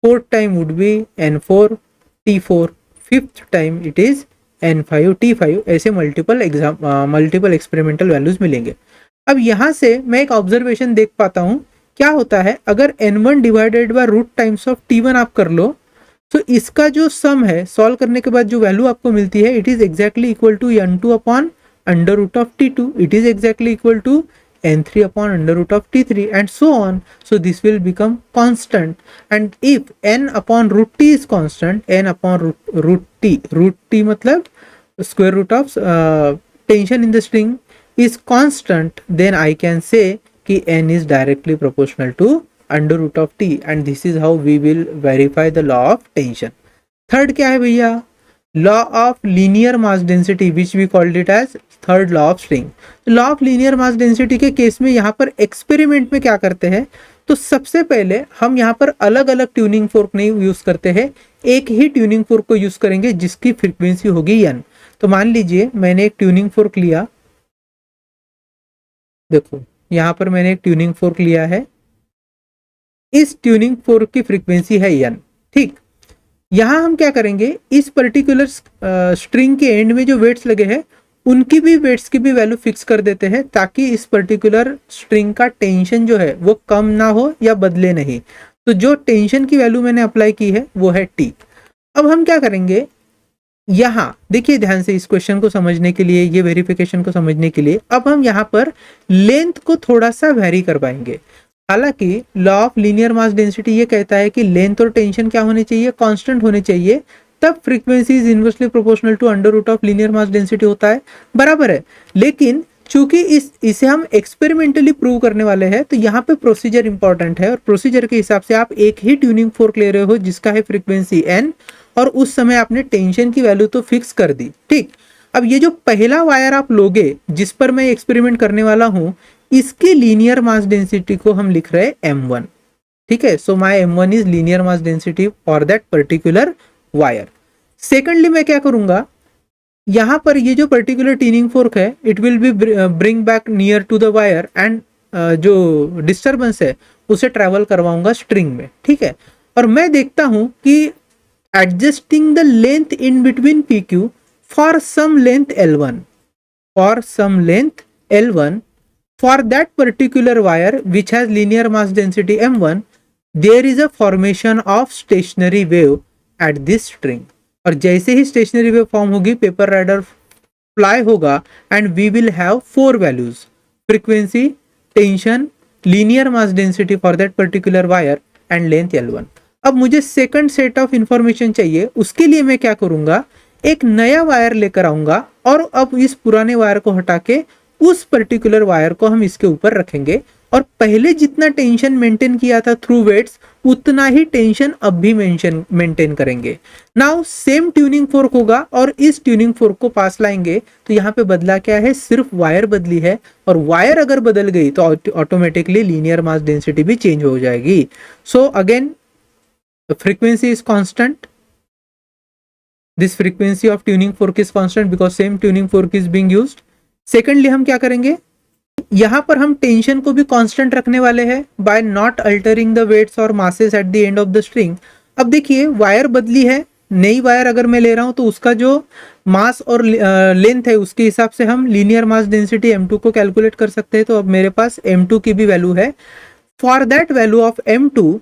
fourth time would be N4 T4, fifth time it is N5 T5। ऐसे मल्टीपल एक्सपेरिमेंटल वैल्यूज मिलेंगे। अब यहां से मैं एक ऑब्जर्वेशन देख पाता हूं, क्या होता है अगर N1 divided by root times of T1 आप कर लो तो इसका जो सम है सॉल्व करने के बाद जो वैल्यू आपको मिलती है it is exactly equal to N2 upon under root of T2, it is exactly equal to N3 upon under root of T3 and so on. So this will become constant, and if N upon root T is constant, N upon root T मतलब square root of tension in the string is constant, then I can say कि N is directly proportional to under root of T, and this is how we will verify the law of tension. Third क्या है भैया? Law of linear mass density which we called it as third law of string. Law of linear mass density के case में यहाँ पर experiment में क्या करते हैं, तो सबसे पहले हम यहाँ पर अलग अलग ट्यूनिंग फोर्क नहीं यूज करते हैं, एक ही ट्यूनिंग फोर्क को यूज करेंगे जिसकी फ्रीक्वेंसी होगी n. तो मान लीजिए मैंने एक ट्यूनिंग फोर्क लिया, देखो यहाँ पर मैंने एक ट्यूनिंग फोर्क लिया है, इस ट्यूनिंग फोर्क की फ्रीक्वेंसी है n. ठीक, यहां हम क्या करेंगे, इस पर्टिकुलर स्ट्रिंग के एंड में जो वेट्स लगे हैं उनकी भी वेट्स की भी वैल्यू फिक्स कर देते हैं, ताकि इस पर्टिकुलर स्ट्रिंग का टेंशन जो है वो कम ना हो या बदले नहीं. तो जो टेंशन की वैल्यू मैंने अप्लाई की है वो है टी. अब हम क्या करेंगे, यहां देखिए ध्यान से इस क्वेश्चन को समझने के लिए, ये वेरिफिकेशन को समझने के लिए अब हम यहां पर लेंथ को थोड़ा सा वेरी कर पाएंगे. हालांकि law of linear mass density ये कहता है कि लेंथ और टेंशन क्या होने चाहिए, कांस्टेंट होने चाहिए, तब frequency is inversely proportional to under root of linear mass density होता है, बराबर है. लेकिन चूंकि इसे हम एक्सपेरिमेंटली प्रूव करने वाले हैं, तो यहाँ पे प्रोसीजर इंपॉर्टेंट है, और प्रोसीजर के हिसाब से आप एक ही ट्यूनिंग फोर्क ले रहे हो जिसका है फ्रीक्वेंसी n, और उस समय आपने टेंशन की वैल्यू तो फिक्स कर दी. ठीक, अब ये जो पहला वायर आप लोगे जिस पर मैं एक्सपेरिमेंट करने वाला हूं, इसकी लीनियर मास डेंसिटी को हम लिख रहे हैं m1. ठीक है, so my m1 is linear mass density for that particular wire. Secondly मैं क्या करूंगा, यहां पर ये जो पर्टिकुलर ट्यूनिंग फोर्क है it will be bring back near to the wire, and जो डिस्टर्बेंस है उसे ट्रेवल करवाऊंगा स्ट्रिंग में. ठीक है, और मैं देखता हूं कि adjusting the length in between PQ for some length L1, for some length L1 for that particular wire which has linear mass density m1, there is a formation of stationary wave at this string. और जैसे ही stationary wave form होगी, paper rider fly होगा, and we will have 4 values, frequency, tension, linear mass density for that particular wire and length L1. अब मुझे second set of information चाहिए, उसके लिए मैं क्या करूंगा, एक नया वायर लेकर आऊंगा, और अब इस पुराने वायर को हटा के उस पर्टिकुलर वायर को हम इसके ऊपर रखेंगे, और पहले जितना टेंशन मेंटेन किया था थ्रू वेट्स, उतना ही टेंशन अब भी मेंटेन करेंगे. नाउ सेम ट्यूनिंग फोर्क होगा, और इस ट्यूनिंग फोर्क को पास लाएंगे, तो यहाँ पे बदला क्या है, सिर्फ वायर बदली है, और वायर अगर बदल गई तो ऑटोमेटिकली लीनियर मास डेंसिटी भी चेंज हो जाएगी. So again frequency is constant, this frequency of tuning fork is constant because same tuning fork is being used. Secondly हम क्या करेंगे, यहां पर हम टेंशन को भी कांस्टेंट रखने वाले हैं by not altering the weights और masses at the end of the string. अब देखिए वायर बदली है, नई वायर अगर मैं ले रहा हूं तो उसका जो मास और लेंथ है उसके हिसाब से हम लीनियर मास डेंसिटी m2 को कैलकुलेट कर सकते हैं. तो अब मेरे पास m2 की भी वैल्यू है. For that value of m2,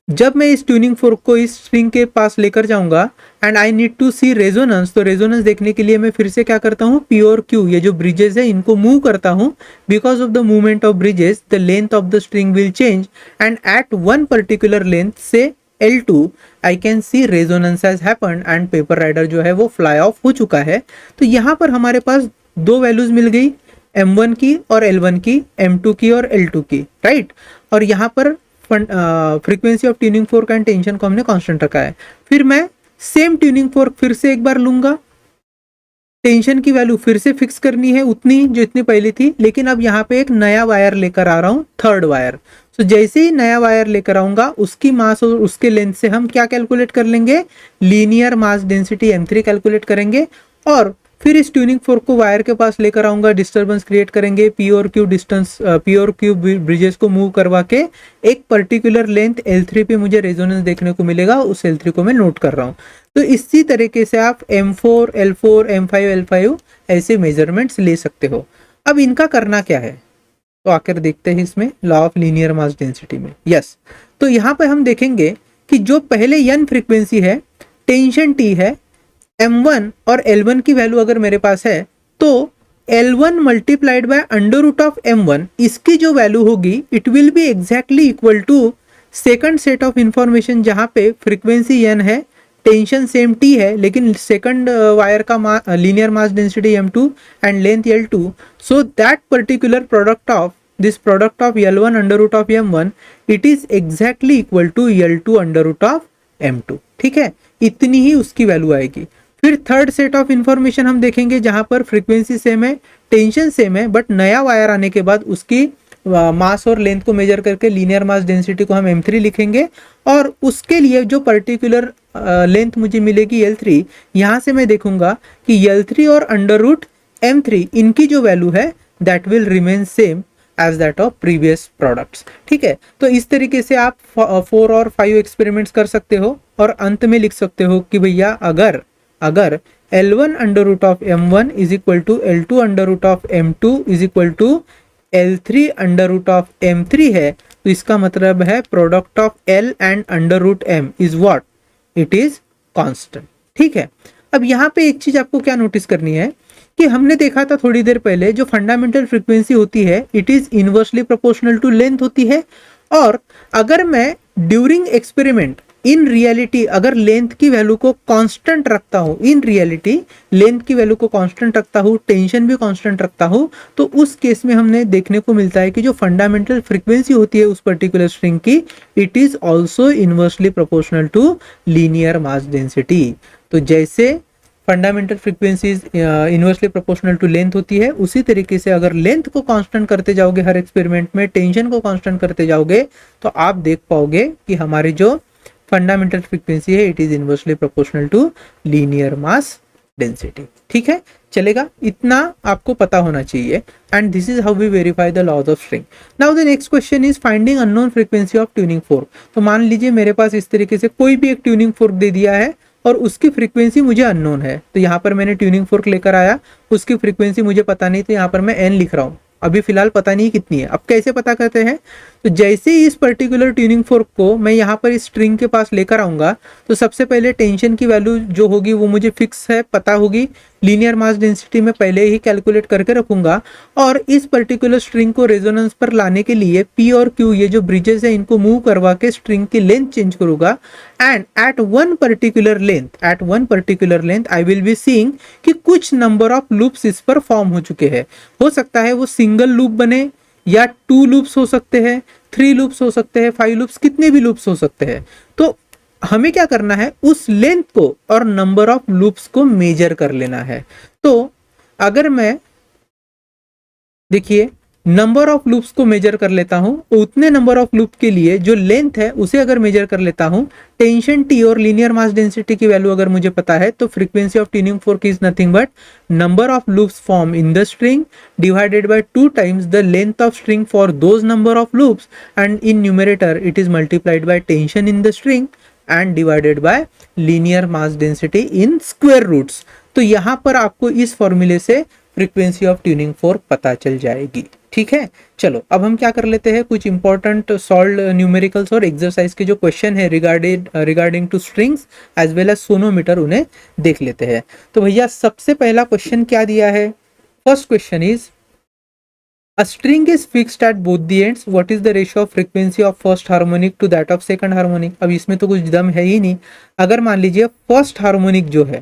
जब मैं इस ट्यूनिंग फोर्क को इस स्ट्रिंग के पास लेकर जाऊंगा, and I need to see resonance, तो रेजोनेंस देखने के लिए मैं फिर से क्या करता हूँ, P और Q, ये जो ब्रिजेस है इनको मूव करता हूँ. Because of the movement of bridges the length of the string will change, and at one particular length से L2 I can see resonance has happened, and paper rider जो है वो फ्लाई ऑफ हो चुका है. तो यहाँ पर हमारे पास 2 वैल्यूज मिल गई, m1 की और L1 की, m2 की और L2 की, राइट. और यहाँ पर frequency of tuning fork and tension को हमने कांस्टेंट रखा है. फिर मैं सेम ट्यूनिंग फोर्क फिर से एक बार लूंगा, टेंशन की वैल्यू फिर से फिक्स करनी है उतनी जो इतनी पहले थी, लेकिन अब यहाँ पे एक नया वायर लेकर आ रहा हूँ, थर्ड वायर. सो जैसे ही नया वायर लेकर आऊंगा, उसकी मास और उसके लेंथ से हम क्या कैलकुलेट कर लेंगे, linear mass density m3 calculate करेंगे, और फिर इस ट्यूनिंग फोर्क को वायर के पास लेकर आऊंगा, डिस्टर्बेंस क्रिएट करेंगे, P और Q ब्रिजेस को मूव करवा के एक पर्टिकुलर लेंथ L3 पे मुझे रेजोनेंस देखने को मिलेगा, उस L3 को मैं नोट कर रहा हूँ. तो इसी तरीके से आप M4, L4, M5, L5 ऐसे मेजरमेंट्स ले सकते हो. अब इनका करना क्या है, तो आकर देखते हैं इसमें law of linear mass density में. यस, तो यहाँ पे हम देखेंगे कि जो पहले n फ्रीक्वेंसी है, टेंशन T है, m1 और L1 की वैल्यू अगर मेरे पास है, तो L1 multiplied by under root of m1, इसकी जो वैल्यू होगी it will be exactly equal to second set of information, जहां पे फ्रीक्वेंसी n है, टेंशन सेम T है, लेकिन सेकंड वायर का linear mass density m2 and length L2. So that particular product of this product of L1 under root of M1, it is exactly equal to L2 under root of M2. ठीक है, इतनी ही उसकी value आएगी। फिर third set of information हम देखेंगे जहां पर फ्रीक्वेंसी सेम है, टेंशन सेम है, बट नया वायर आने के बाद उसकी मास और लेंथ को मेजर करके लीनियर मास डेंसिटी को हम M3 लिखेंगे, और उसके लिए जो पर्टिकुलर लेंथ मुझे मिलेगी L3, यहाँ से मैं देखूंगा कि L3 और अंडर रूट M3 इनकी जो वैल्यू है that will remain same as that of previous products. ठीक है, तो इस तरीके से आप 4 और 5 एक्सपेरिमेंट्स कर सकते हो और अंत में लिख सकते हो कि भैया अगर L1 under root of M1 is equal to L2 under root of M2 is equal to L3 under root of M3 है, तो इसका मतलब है product of L and under root M is what, it is constant. ठीक है, अब यहाँ पे एक चीज आपको क्या नोटिस करनी है कि हमने देखा था थोड़ी देर पहले जो फंडामेंटल फ्रीक्वेंसी होती है it is inversely proportional to length होती है, और अगर मैं ड्यूरिंग एक्सपेरिमेंट इन रियलिटी अगर लेंथ की वैल्यू को कांस्टेंट रखता हूं, इन रियलिटी लेंथ की वैल्यू को कांस्टेंट रखता हूं, टेंशन भी कांस्टेंट रखता हूं, तो उस केस में हमने देखने को मिलता है कि जो फंडामेंटल फ्रीक्वेंसी होती है उस पर्टिकुलर स्ट्रिंग की it is also inversely proportional to linear mass density. तो जैसे fundamental frequencies inversely proportional to length होती है, उसी तरीके से अगर लेंथ को कांस्टेंट करते जाओगे हर एक्सपेरिमेंट में, टेंशन को कांस्टेंट करते जाओगे, तो आप देख पाओगे कि हमारी जो फंडामेंटल फ्रीक्वेंसी है it is inversely proportional to linear mass density. ठीक है, चलेगा, इतना आपको पता होना चाहिए, and this is how we verify the laws of string. Now the next question is finding unknown frequency of tuning fork. तो मान लीजिए मेरे पास इस तरीके से कोई भी एक ट्यूनिंग फोर्क दे दिया है और उसकी फ्रीक्वेंसी मुझे अननोन है, तो यहाँ पर मैंने ट्यूनिंग फोर्क लेकर आया, उसकी फ्रीक्वेंसी मुझे पता नहीं, तो यहाँ पर मैं n लिख रहा हूँ, अभी फिलहाल पता नहीं कितनी है। अब कैसे पता करते हैं, तो जैसे ही इस पर्टिकुलर ट्यूनिंग फोर्क को मैं यहाँ पर इस स्ट्रिंग के पास लेकर आऊंगा, तो सबसे पहले टेंशन की वैल्यू जो होगी वो मुझे फिक्स है, पता होगी, लीनियर मास डेंसिटी में पहले ही कैलकुलेट करके रखूंगा, और इस पर्टिकुलर स्ट्रिंग को रेजोनेंस पर लाने के लिए P और Q ये जो ब्रिजेस है इनको मूव करवा के स्ट्रिंग की लेंथ चेंज करूंगा, and at one particular length I will be seeing कि कुछ नंबर ऑफ लूप्स इस पर फॉर्म हो चुके हैं। हो सकता है वो सिंगल लूप बने, या 2 लूप्स हो सकते हैं, 3 लूप्स हो सकते हैं, 5 लूप्स, कितने भी लूप्स हो सकते हैं। तो हमें क्या करना है, उस लेंथ को और नंबर ऑफ लूप्स को मेजर कर लेना है। तो अगर मैं देखिए नंबर ऑफ लूप्स को मेजर कर लेता हूं, उतने नंबर ऑफ लूप के लिए जो लेंथ है उसे अगर मेजर कर लेता हूं, टेंशन T और लीनियर मास डेंसिटी की वैल्यू अगर मुझे पता है, तो frequency of tuning fork is nothing but number of loops form in the string divided by 2 times the length of string for those number of loops, and in numerator it is multiplied by tension in the string and divided by linear mass density in square roots. तो यहां पर आपको इस फॉर्मूले से frequency of tuning fork पता चल जाएगी। ठीक है, चलो अब हम क्या कर लेते हैं, कुछ इंपॉर्टेंट सॉल्व न्यूमेरिकल्स और एक्सरसाइज के जो क्वेश्चन है regarding to strings as well as sonometer, उन्हें देख लेते हैं। तो भैया सबसे पहला क्वेश्चन क्या दिया है, first question is a string is fixed at both the ends, what is the ratio of frequency of first harmonic to that of second harmonic. अब इसमें तो कुछ दम है ही नहीं। अगर मान लीजिए फर्स्ट हार्मोनिक जो है,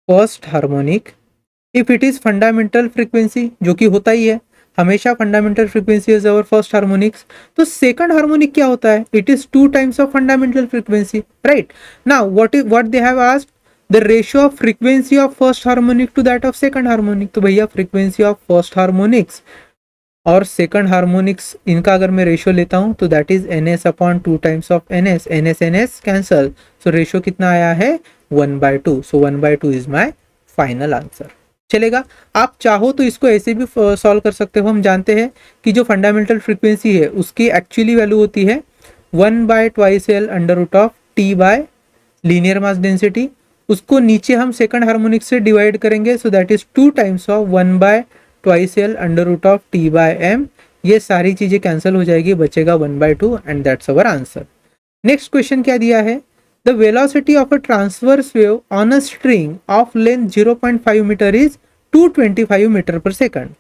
first harmonic if it is fundamental frequency, जो कि होता ही है हमेशा, fundamental frequency is our first harmonics, तो सेकंड हार्मोनिक क्या होता है, it is 2 times of fundamental frequency, right. Now what they have asked the ratio of frequency of first harmonic to that of second harmonic. तो भैया frequency of first harmonics और second harmonics इनका अगर मैं ratio लेता हूं तो that is ns upon 2 times of ns, ns cancel, so ratio कितना आया है 1/2, सो 1/2 इज माय फाइनल आंसर। चलेगा, आप चाहो तो इसको ऐसे भी सॉल्व कर सकते हो। हम जानते हैं कि जो फंडामेंटल फ्रीक्वेंसी है उसकी एक्चुअली वैल्यू होती है 1/2L under root of T by linear mass density, उसको नीचे हम सेकंड हार्मोनिक से डिवाइड करेंगे, so that is 2 times of 1/2L under root of T by M। ये सारी चीजें कैंसिल हो जाएगी, बचेगा 1/2 and that's our answer. Next question क्या दिया है, the velocity of a transverse wave on a string of length 0.5 meter is 225 meter per second.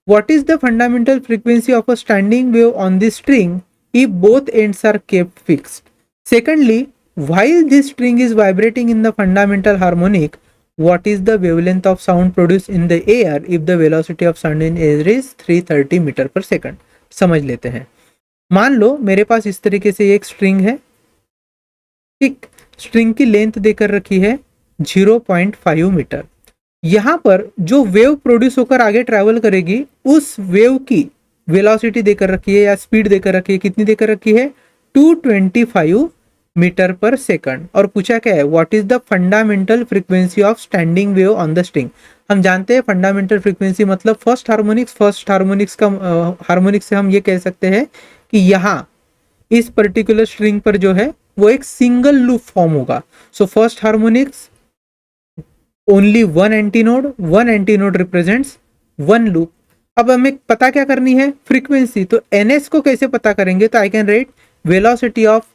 What is the fundamental frequency of a standing wave on this string if both ends are kept fixed? Secondly, while this string is vibrating in the fundamental harmonic, what is the wavelength of sound produced in the air if the velocity of sound in air is 330 metre per second. समझ लेते हैं। मान लो मेरे पास इस तरीके से एक string है, ठीक, स्ट्रिंग की लेंथ देकर रखी है 0.5 मीटर। यहां पर जो वेव प्रोड्यूस होकर आगे ट्रैवल करेगी उस वेव की वेलोसिटी देकर रखी है या स्पीड देकर रखी है, कितनी देकर रखी है 225 मीटर पर सेकंड। और पूछा क्या है, what is the fundamental frequency of standing wave on the string. हम जानते हैं फंडामेंटल फ्रीक्वेंसी मतलब फर्स्ट हार्मोनिक्स का हार्मोनिक्स से हम ये कह सकते हैं कि यहाँ इस पर्टिकुलर स्ट्रिंग पर जो है वो एक सिंगल लूप फॉर्म होगा। So first harmonics only one antinode represents one loop. अब हमें पता क्या करनी है, फ्रीक्वेंसी। तो ns को कैसे पता करेंगे, तो I can write velocity of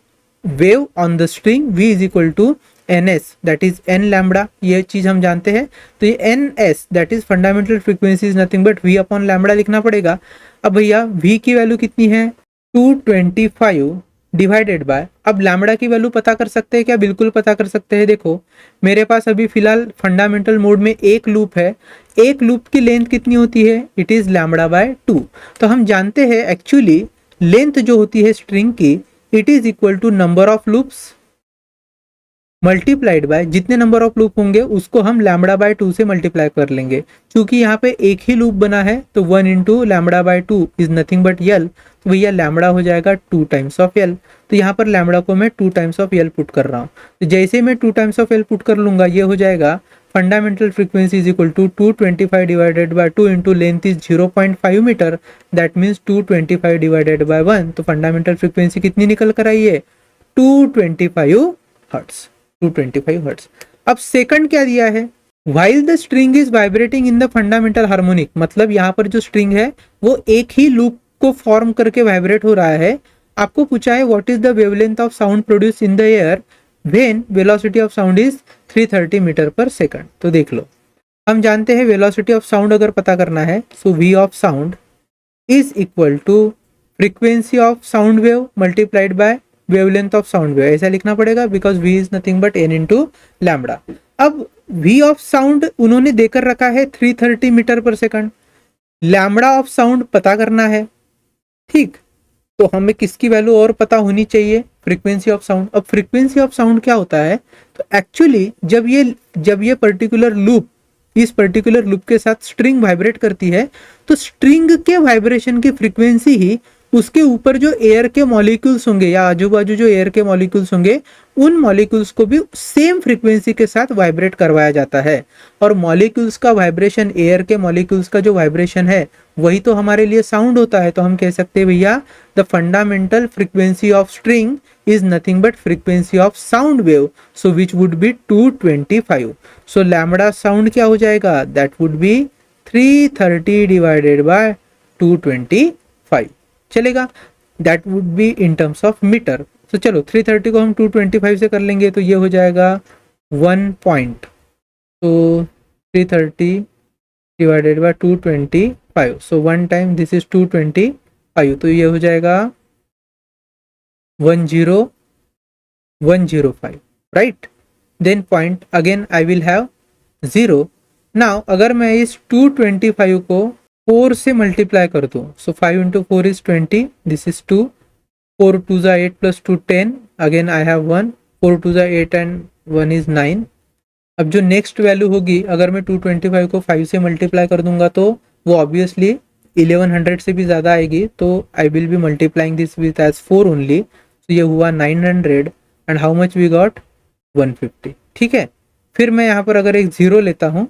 wave on the string v is equal to ns that is n lambda. ये चीज हम जानते हैं। तो ये ns that is fundamental frequency is nothing but v upon lambda लिखना पड़ेगा। अब भैया v की वैल्यू कितनी है 225 डिवाइडेड बाय, अब लैम्बडा की वैल्यू पता कर सकते हैं क्या, बिल्कुल पता कर सकते हैं। देखो मेरे पास अभी फिलहाल फंडामेंटल मोड में एक लूप है, एक लूप की लेंथ कितनी होती है, इट इज लैम्बडा बाय 2। तो हम जानते हैं एक्चुअली लेंथ जो होती है स्ट्रिंग की it is equal to number of loops multiplied by, जितने नंबर ऑफ लूप होंगे उसको हम लैम्बडा बाय 2 से मल्टीप्लाई कर लेंगे। क्योंकि यहाँ पे एक ही लूप बना है तो 1 into lambda by 2 is nothing but L, तो भैया लैम्बडा हो जाएगा 2 टाइम्स ऑफ यल। तो यहाँ पर लैम्बडा को मैं 2 टाइम्स ऑफ यल पुट कर रहा हूँ। तो जैसे मैं 2 टाइम्स ऑफ यल पुट कर लूंगा ये हो जाएगा fundamental frequency is equal to 225 divided by 2 into length is 0.5 metre, that means 225 divided by 1। तो फंडामेंटल फ्रीक्वेंसी कितनी निकल कर आई है 225 हर्ट्स, 225 हर्ट्स। अब सेकंड क्या दिया है, while the string is vibrating in the fundamental harmonic, मतलब यहाँ पर जो स्ट्रिंग है वो एक ही लूप को फॉर्म करके वाइब्रेट हो रहा है। आपको पूछा है what is the wavelength of sound produce in the air when velocity of sound is 330 metre per second. तो देख लो हम जानते हैं वेलोसिटी ऑफ साउंड अगर पता करना है so v of sound is equal to frequency of sound wave multiplied by wavelength of sound wave, ऐसा लिखना पड़ेगा because v is nothing but n into lambda. अब v ऑफ साउंड उन्होंने देकर रखा है 330 metre per second, lambda of sound पता करना है, ठीक। तो हमें किसकी वैल्यू और पता होनी चाहिए, फ्रीक्वेंसी ऑफ साउंड। अब फ्रीक्वेंसी ऑफ साउंड क्या होता है, तो एक्चुअली जब ये पर्टिकुलर लूप इस पर्टिकुलर लूप के साथ स्ट्रिंग वाइब्रेट करती है तो स्ट्रिंग के वाइब्रेशन की फ्रीक्वेंसी ही उसके ऊपर जो एयर के मॉलिक्यूल्स होंगे या आजू बाजू जो एयर के मॉलिक्यूल्स होंगे उन मॉलिक्यूल्स को भी सेम फ्रीक्वेंसी के साथ वाइब्रेट करवाया जाता है। और मॉलिक्यूल्स का वाइब्रेशन, एयर के मॉलिक्यूल्स का जो वाइब्रेशन है वही तो हमारे लिए साउंड होता है। तो हम कह सकते हैं भैया the fundamental frequency of string is nothing but frequency of sound wave, so which would be 225। So lambda sound क्या हो जाएगा, that would be 330 divided by 225 चलेगा, that would be in terms of metre. तो चलो 330 को हम 225 से कर लेंगे तो ये हो जाएगा 1 पॉइंट, तो 330 divided by 225, so 1 time this is 225, तो ये हो जाएगा 10105, right. Then point again I will have 0। Now अगर मैं इस 225 को 4 से मल्टीप्लाई कर दूं, सो 5 इंटू 4 इज 20, दिस इज 2, 4 2 जा 8 प्लस 2 10, अगेन आई हैव 1, 4 2 जा 8 एंड 1 इज 9। अब जो नेक्स्ट वैल्यू होगी अगर मैं 225 को 5 से मल्टीप्लाई कर दूंगा तो वो ऑब्वियसली 1100 से भी ज़्यादा आएगी, तो I will be multiplying this with as 4 only, तो ये हुआ 900 and how much we got 150, ठीक है। फिर मैं यहाँ पर अगर एक 0 लेता हूँ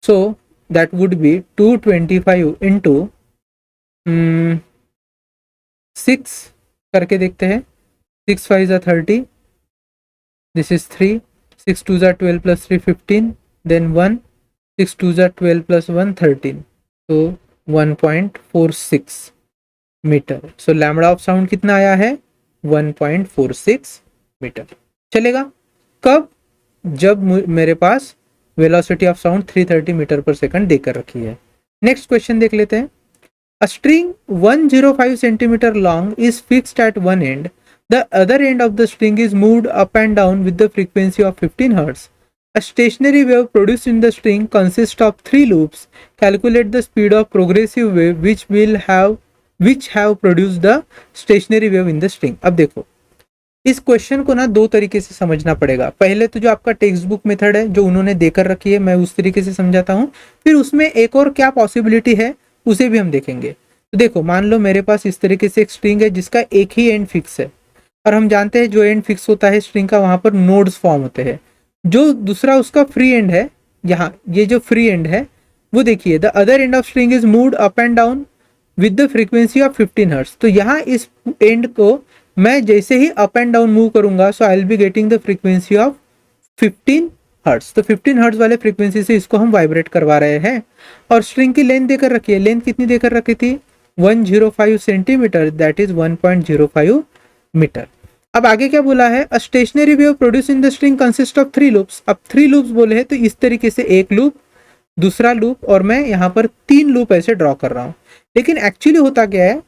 सो that would be 225 into 6 करके देखते हैं, 6 5 जा 30, this is 3, 6 2 जा 12 plus 3 15, then 1, 6 2 जा 12 plus 1 13, so 1.46 metre. So lambda of sound कितना आया है 1.46 मीटर। चलेगा कब, जब मेरे पास velocity of sound 330 metre per second देकर रखी है। नेक्स्ट क्वेश्चन देख लेते हैं। A string 105 centimetre long is fixed at one end, the other end of the string is moved up and down with the frequency of 15 hertz. A stationary wave produced in the string consists of 3 loops. Calculate the speed of progressive wave which have produced the stationary wave in the string. अब देखो इस question को ना दो तरीके से समझना पड़ेगा। पहले तो जो आपका टेक्स्ट बुक मेथड है जो उन्होंने देकर रखी है मैं उस तरीके से समझाता हूँ, फिर उसमें एक और क्या पॉसिबिलिटी है उसे भी हम देखेंगे। तो देखो मान लो मेरे पास इस तरीके से एक स्ट्रिंग है जिसका एक ही एंड फिक्स है, और हम जानते हैं जो एंड फिक्स होता है स्ट्रिंग का वहां पर नोड्स फॉर्म होते हैं। जो दूसरा उसका फ्री एंड है, यहाँ ये जो फ्री एंड है वो देखिए, the other end of string is moved up and down with the frequency of 15 hertz. तो यहाँ इस एंड को मैं जैसे ही अप एंड डाउन मूव करूंगा so I will be getting the frequency of 15 hertz. तो 15 हर्ट्ज वाले फ्रीक्वेंसी से इसको हम वाइब्रेट करवा रहे हैं। और स्ट्रिंग की लेंथ देकर रखी है, लेंथ कितनी देकर रखी थी 105 सेंटीमीटर, दैट इज 1.05 मीटर। अब आगे क्या बोला है, a stationary wave produce in the string consist of 3 loops. अब 3 लूप्स बोले हैं तो इस तरीके से एक लूप, दूसरा लूप, और मैं यहाँ पर 3 लूप ऐसे ड्रॉ कर रहा हूँ। लेकिन एक्चुअली होता क्या है,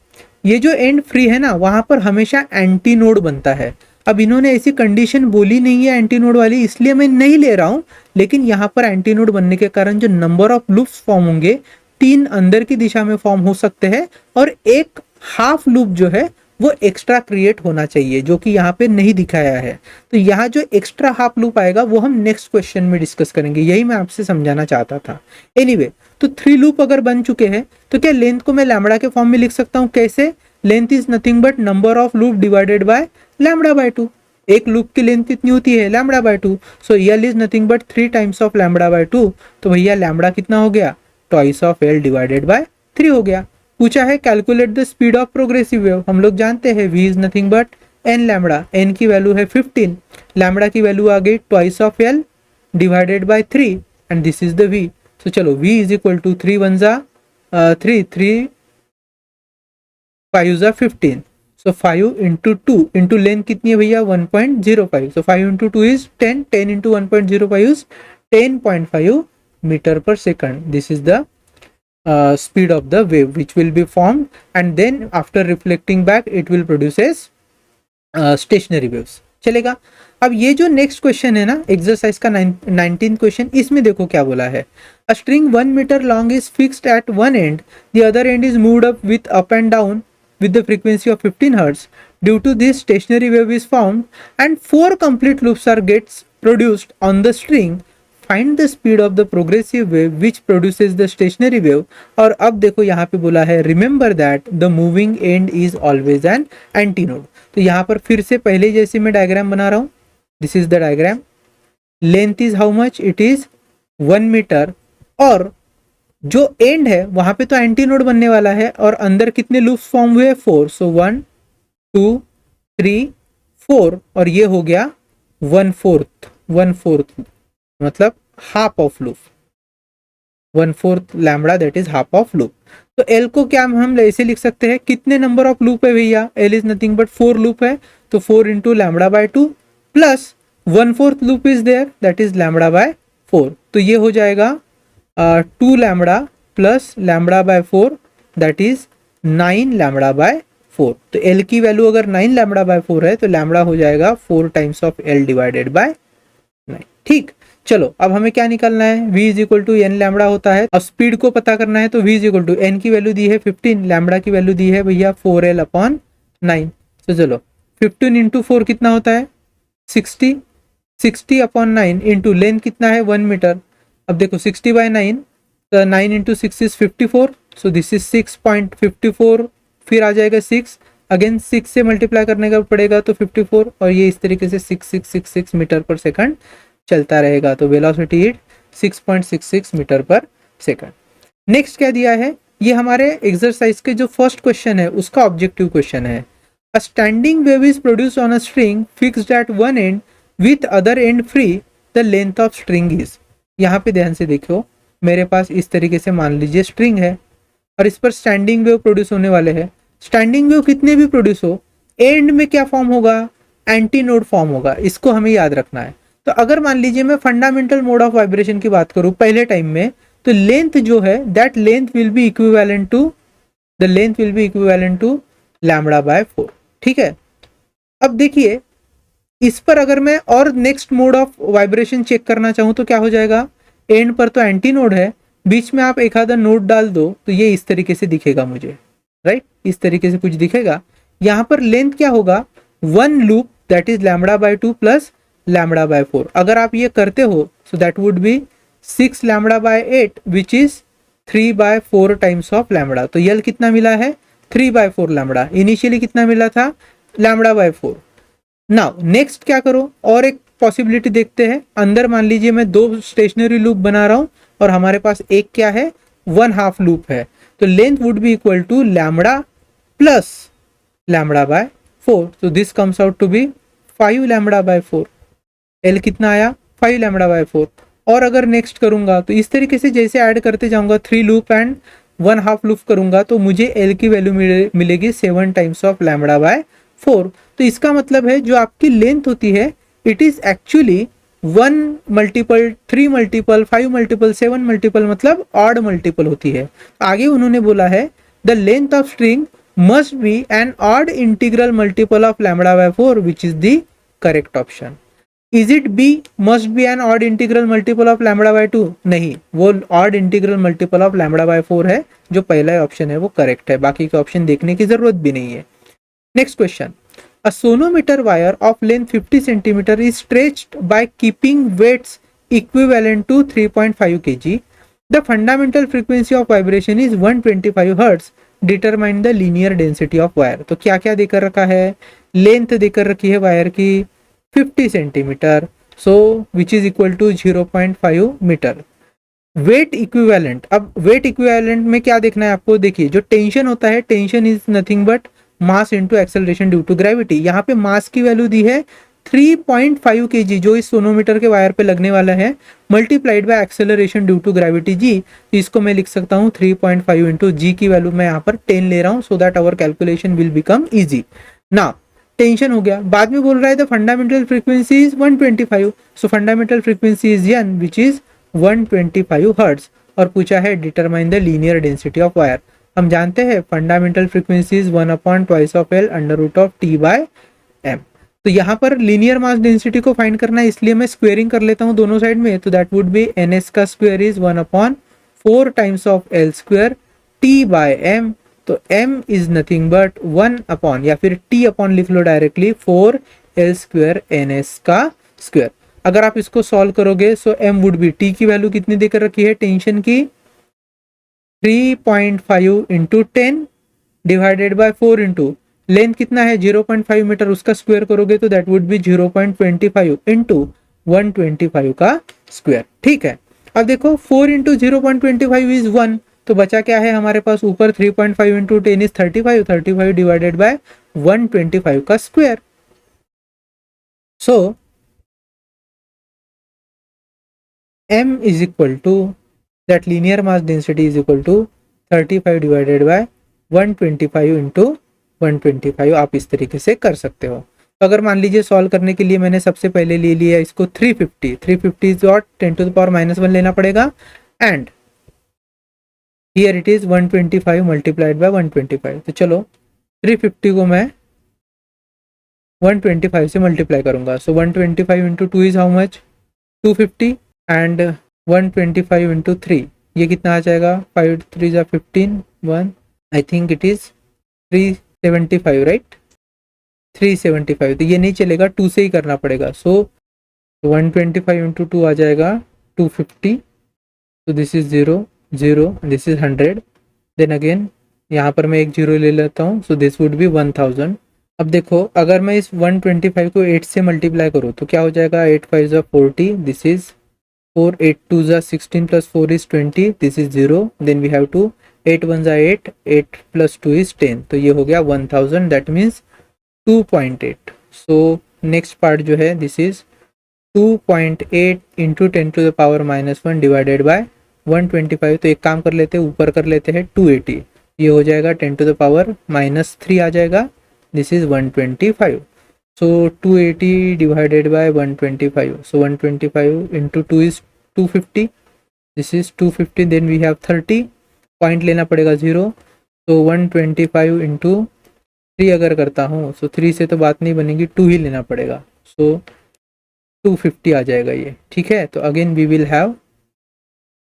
ये जो एंड फ्री है ना वहां पर हमेशा एंटी नोड बनता है। अब इन्होंने ऐसी कंडीशन बोली नहीं है एंटी नोड वाली, इसलिए मैं नहीं ले रहा हूं, लेकिन यहाँ पर एंटी नोड बनने के कारण जो नंबर ऑफ लूप्स फॉर्म होंगे 3 अंदर की दिशा में फॉर्म हो सकते हैं, और एक हाफ लूप जो है वो एक्स्ट्रा क्रिएट होना चाहिए जो कि यहाँ पे नहीं दिखाया है। तो यहाँ जो एक्स्ट्रा हाफ लूप आएगा वो हम नेक्स्ट क्वेश्चन में डिस्कस करेंगे, यही मैं आपसे समझाना चाहता था। एनीवे तो 3 लूप अगर बन चुके हैं तो क्या लेंथ को मैं लैम्बडा के फॉर्म में लिख सकता हूँ? कैसे? Length is nothing but number of loop divided by lambda by 2। एक लूप की लेंथ कितनी होती है? Lambda by 2। So L is nothing but 3 times of lambda by 2। तो भैया लैम्बडा कितना हो गया? Twice of L divided by 3 हो गया। पूछा है calculate the speed of progressive wave. हम लोग जानते हैं v is nothing but n lambda, N की वैल्यू है 15, लैम्बडा की वैल्यू आ गई twice of L divided by 3 and this is the v। तो चलो v इज इक्वल टू 3 1 जा 3, 3 5 जा 15, सो 5 इंटू 2 इंटू लेंथ कितनी है भैया 1.05, so 5 into 2 is 10, 10 into 1.05 is 10.5 metre per second. This is the speed of the wave which will be formed and then after reflecting back it will produce as stationary waves। चलेगा। अब ये जो next question है ना exercise का 19th question, इसमें देखो क्या बोला है, a string 1 metre long is fixed at one end, the other end is moved up and down with the frequency of 15 hertz. Due to this stationary wave is formed and 4 complete loops are gets produced on the string. Find the speed of the progressive wave which produces the stationary wave। और अब देखो यहाँ पे बोला है remember that the moving end is always an antinode। तो यहाँ पर फिर से पहले जैसे मैं डायग्राम बना रहा हूँ, this is the diagram, length is how much, it is 1 metre, और जो एंड है वहां पे तो एंटी नोड बनने वाला है, और अंदर कितने लूप्स फॉर्म हुए 4, सो 1 2 3 4, और ये हो गया 1/4 मतलब half of loop, 1/4 lambda that is half of loop. तो एल को क्या हम ऐसे लिख सकते हैं, कितने नंबर ऑफ लूप है भैया, L is nothing but 4 loop है, तो 4 into lambda by 2 plus 1/4 loop is there that is lambda by 4। तो ये हो जाएगा 2 lambda plus lambda by 4 that is 9 lambda by 4। तो एल की वैल्यू अगर 9 लैम्बडा बाय 4 है तो लैम्बडा हो जाएगा 4 times of L divided by 9। ठीक, चलो अब हमें क्या निकालना है, v is equal to n lambda होता है। अब स्पीड को पता करना है तो v is equal to n की वैल्यू दी है 15, लैम्बडा की वैल्यू दी है भैया 4l अपॉन 9। तो चलो 15 इंटू 4 कितना होता है 60, 60 अपॉन 9 इंटू लेंथ कितना है 1 मीटर। अब देखो 60 बाय 9, तो 9 into 6 is 54, so this is 6.54, फिर आ जाएगा 6, अगेन 6 से मल्टीप्लाई करने का पड़ेगा तो 54, और ये इस तरीके से 6666 मीटर पर सेकंड चलता रहेगा। तो velocity it 6.66 metre per second. Next क्या दिया है, ये हमारे एक्सरसाइज के जो फर्स्ट क्वेश्चन है उसका ऑब्जेक्टिव क्वेश्चन है। A standing wave is produced on a string fixed at one and with other and free, the length of string is. यहाँ पे ध्यान से देखो, मेरे पास इस तरीके से मान लीजिए स्ट्रिंग है और इस पर स्टैंडिंग वेव प्रोड्यूस होने वाले हैं। स्टैंडिंग वेव कितने भी प्रोड्यूस हो, एंड में क्या फॉर्म होगा, एंटी नोड फॉर्म होगा, इसको हमें याद रखना है। तो अगर मान लीजिए मैं फंडामेंटल मोड ऑफ वाइब्रेशन की बात करूं पहले टाइम में, तो लेंथ जो है that length will be equivalent to, the length will be equivalent to lambda by 4। ठीक है, अब देखिए इस पर अगर मैं और next mode of vibration check करना चाहूँ तो क्या हो जाएगा, एंड पर तो एंटी नोड है, बीच में आप एक आधा नोड डाल दो तो ये इस तरीके से दिखेगा मुझे, राइट, इस तरीके से कुछ दिखेगा। यहाँ पर लेंथ क्या होगा, one loop that is λ/2 plus λ/4। अगर आप ये करते हो so that would be 6 λ/8 which is 3/4 times of lambda. तो यल कितना मिला है, 3/4 लैम्बडा। इनिशियली कितना मिला था, λ/4। नाउ नेक्स्ट क्या करो, और एक पॉसिबिलिटी देखते हैं। अंदर मान लीजिए मैं दो स्टेशनरी लूप बना रहा हूं और हमारे पास एक क्या है, 1/2 लूप है। तो length would be equal to lambda plus λ/4। तो this comes out to be 5 λ/4। L कितना आया, 5 λ/4। और अगर नेक्स्ट करूंगा तो इस तरीके से जैसे ऐड करते जाऊंगा, 3 लूप एंड 1/2 लूप करूंगा तो मुझे एल की वैल्यू मिलेगी 7 टाइम्स ऑफ λ/4। तो इसका मतलब है जो आपकी लेंथ होती है it is actually 1 multiple 3 multiple 5 multiple 7 multiple, मतलब ऑड मल्टीपल होती है। आगे उन्होंने बोला है the length of string must be an odd integral multiple of λ/4 which is the correct option. Is it be must be an odd integral multiple of λ/2? नहीं, वो odd integral multiple of λ/4 है। जो पहला ऑप्शन है वो correct है, बाकी के ऑप्शन देखने की जरूरत भी नहीं है। Next question, a sonometer wire of length 50 centimeter is stretched by keeping weights equivalent to 3.5 kg. The fundamental frequency of vibration is 125 Hz. Determine the linear density of wire. तो क्या क्या देकर रखा है, लेंथ देकर रखी है वायर की 50 centimetre, so which is equal to 0.5 metre. Weight equivalent, अब वेट इक्विवेलेंट में क्या देखना है आपको, देखिए जो टेंशन होता है, tension is nothing but mass into acceleration due to gravity. यहाँ पे मास की वैल्यू दी है 3.5 kg जो इस सोनोमीटर के वायर पे लगने वाला है, multiplied by acceleration due to gravity g। तो इसको मैं लिख सकता हूँ 3.5 इंटू जी की वैल्यू मैं यहाँ पर 10 ले रहा हूँ so that our calculation will become easy. ना टेंशन हो गया, बाद में बोल रहा है the fundamental frequency is 125, so fundamental frequency is n which is 125 hertz. और पूछा है determine the linear density of wire. हम जानते हैं fundamental frequency is 1/2 of L under root of T/m। तो यहाँ पर लीनियर मास डेंसिटी को फाइंड करना है, इसलिए मैं स्क्वेयरिंग कर लेता हूँ दोनों साइड में। तो दैट वुड बी ns का square is 1/4 times of L square T/m। तो m इज नथिंग बट 1 या फिर T अपॉन लिख लो डायरेक्टली 4L स्क्वायर ns का स्क्वायर। अगर आप इसको सॉल्व करोगे सो m वुड बी, T की वैल्यू कितनी देकर रखी है टेंशन की, 3.5 into 10 divided by 4 into length कितना है 0.5 मीटर, उसका स्क्वायर करोगे तो दैट वुड बी 0.25 इंटू 125 का स्क्वायर। ठीक है, अब देखो 4 इंटू 0.25 इज 1, तो बचा क्या है हमारे पास ऊपर 3.5 इंटू 10 इज 35 डिवाइडेड बाय 125 का square. So m is equal to that linear mass density is equal to 35 divided by 125 into 125। आप इस तरीके से कर सकते हो। तो अगर मान लीजिए सॉल्व करने के लिए मैंने सबसे पहले ले लिया इसको 350 is what 10 to the power -1 लेना पड़ेगा, and here it is 125 multiplied by 125। तो चलो 350 को मैं 125 से मल्टीप्लाई करूंगा, सो 125 into 2 is how much 250 and 125 into 3 ये कितना आ जाएगा 5 3 जा 15 1 I think it is 375 right 375। तो ये नहीं चलेगा, 2 से ही करना पड़ेगा। सो 125 इंटू 2 आ जाएगा 250। तो this is 0 0 this is 100, then again यहाँ पर मैं एक जीरो ले लेता हूँ, सो दिस वुड बी 1000। अब देखो अगर मैं इस 125 को 8 से मल्टीप्लाई करूँ तो क्या हो जाएगा, 8 5 जा 40, दिस इज 4 8 2 जा 16 plus 4 is 20, this is 0, then we have to 8 1 जा 8 8 प्लस 2 इज 10, तो ये हो गया 1000, that means 2.8। So next part जो है this is 2.8 into 10 to the power -1 divided by 125। तो एक काम कर लेते हैं, ऊपर कर लेते हैं 280, ये हो जाएगा 10 टू द पावर -3 आ जाएगा, this is 125। So 280 divided by 125. So 125 into 2 is 250. This is 250. Then we have 30. Point लेना पड़ेगा 0. So 125 into 3 अगर करता हूँ so 3 से तो बात नहीं बनेगी, 2 ही लेना पड़ेगा। सो 250 आ जाएगा ये, ठीक है। तो again we will have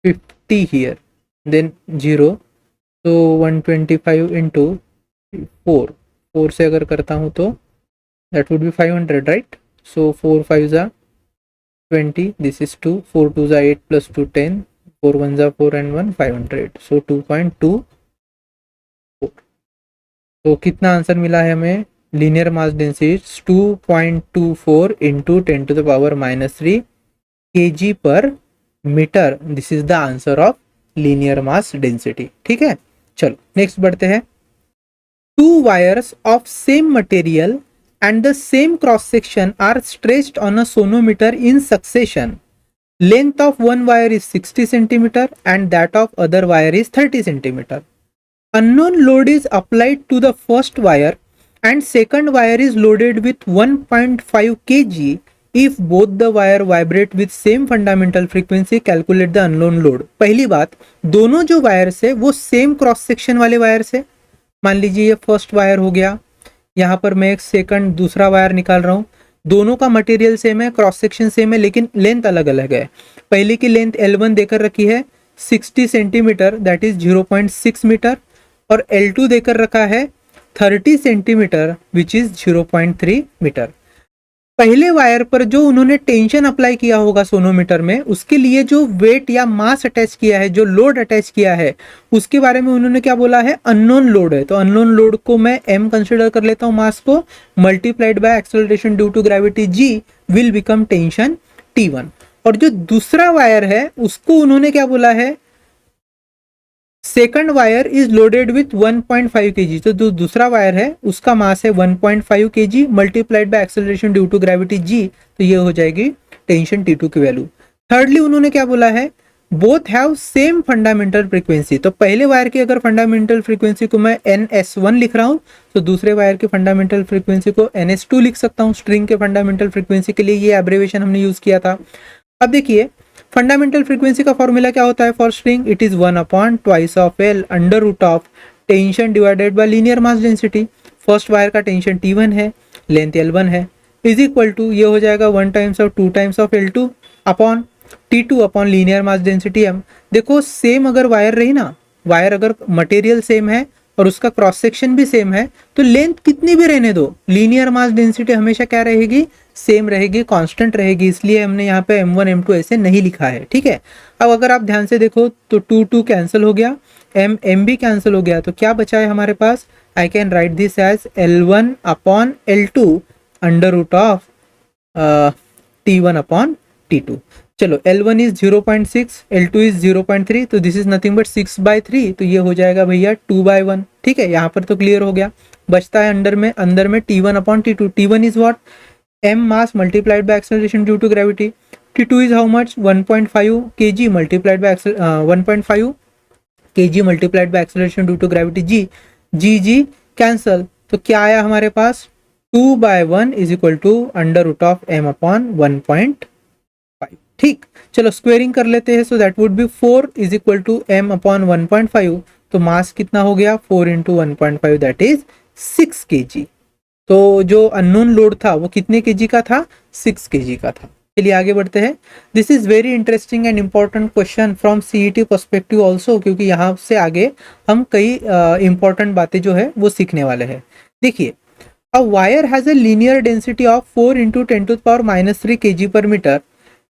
50 here, then 0, तो 125 इंटू 4 से अगर करता हूँ तो दैट वुड बी 500, राइट। सो 4 5 जा 20, दिस इज 2, 4 2 जा 8 प्लस 2 10, 4 1 जा 4 and 1 500, सो 2.2। तो कितना आंसर मिला है हमें, linear mass density 2.24 into 10⁻³ kg per metre, this is the answer of linear mass density, ठीक है। चलो नेक्स्ट बढ़ते हैं। Two wires of same material and the same cross section are stretched on a sonometer in succession. Length of one wire is 60 centimeter and that of other wire is 30 centimeter. Unknown load is applied to the first wire and second wire is loaded with 1.5 kg. If both the wire vibrate with same fundamental frequency, calculate the unknown load. पहली बात, दोनों जो wires है वो same cross section वाले wires है। मान लीजिए ये फर्स्ट वायर हो गया, यहाँ पर मैं एक सेकंड दूसरा वायर निकाल रहा हूँ, दोनों का मटेरियल सेम है, क्रॉस सेक्शन सेम है, लेकिन लेंथ अलग अलग है। पहले की लेंथ L1 देकर रखी है 60 सेंटीमीटर, दैट इज 0.6 मीटर, और L2 देकर रखा है 30 सेंटीमीटर विच इज 0.3 मीटर। पहले वायर पर जो उन्होंने टेंशन अप्लाई किया होगा सोनोमीटर में, उसके लिए जो वेट या मास अटैच किया है, जो लोड अटैच किया है, उसके बारे में उन्होंने क्या बोला है, अननोन लोड है। तो अननोन लोड को मैं m कंसिडर कर लेता हूं, मास को, multiplied by acceleration due to gravity g will become tension T1। और जो दूसरा वायर है उसको उन्होंने क्या बोला है, second wire is loaded with 1.5 kg। तो जो दूसरा वायर है उसका मास है 1.5 kg multiplied by acceleration due to gravity g, तो ये हो जाएगी टेंशन T2 की वैल्यू। थर्डली उन्होंने क्या बोला है, both have same fundamental frequency. तो पहले वायर की अगर फंडामेंटल फ्रीक्वेंसी को मैं NS1 लिख रहा हूं, तो दूसरे वायर की फंडामेंटल फ्रीक्वेंसी को NS2 लिख सकता हूं। स्ट्रिंग के फंडामेंटल फ्रीक्वेंसी के लिए ये एब्रिविएशन हमने यूज किया था। अब देखिए फंडामेंटल फ्रीक्वेंसी का फॉर्मूला क्या होता है for string, it is 1/2 of L under root of tension divided by linear mass density. First wire का टेंशन T1 है, लेंथ L1 है, इज इक्वल टू ये हो जाएगा 1 times of 2 times of L2 upon T2 upon linear mass density M। देखो same अगर wire रही ना, वायर अगर मटेरियल सेम है और उसका क्रॉस सेक्शन भी सेम है, तो लेंथ कितनी भी रहने दो, लीनियर मास डेंसिटी हमेशा क्या रहेगी, सेम रहेगी, कांस्टेंट रहेगी। इसलिए हमने यहाँ पे M1 M2 ऐसे नहीं लिखा है, ठीक है। अब अगर आप ध्यान से देखो तो 2 2 कैंसिल हो गया, M भी कैंसिल हो गया, तो क्या बचा है हमारे पास, I can write this as L1 upon L2 under root of T1 upon T2। चलो L1 इज 0.6, L2 इज 0.3, तो दिस इज नथिंग बट 6/3, तो ये हो जाएगा भैया 2/1, ठीक है। यहाँ पर तो क्लियर हो गया। बचता है अंदर में T1 upon T2। T1 is what, m mass multiplied by acceleration due to gravity. T2 is how much, 1.5 kg multiplied by 1.5 kg multiplied by acceleration due to gravity g cancel, तो क्या आया हमारे पास, 2/1 is equal to under root of m upon 1.5, ठीक। चलो squaring कर लेते हैं, so that would be 4 is equal to m upon 1.5, तो मास कितना हो गया, 4 इंटू 1.5 दैट इज 6 kg। तो जो अननोन लोड था वो कितने केजी का था, 6 केजी का था। चलिए आगे बढ़ते हैं। This is very interesting and important question from CET perspective also, क्योंकि यहाँ से आगे हम कई इंपॉर्टेंट बातें जो है वो सीखने वाले हैं। देखिए, a wire has a linear density of 4 into 10⁻³ kg per metre.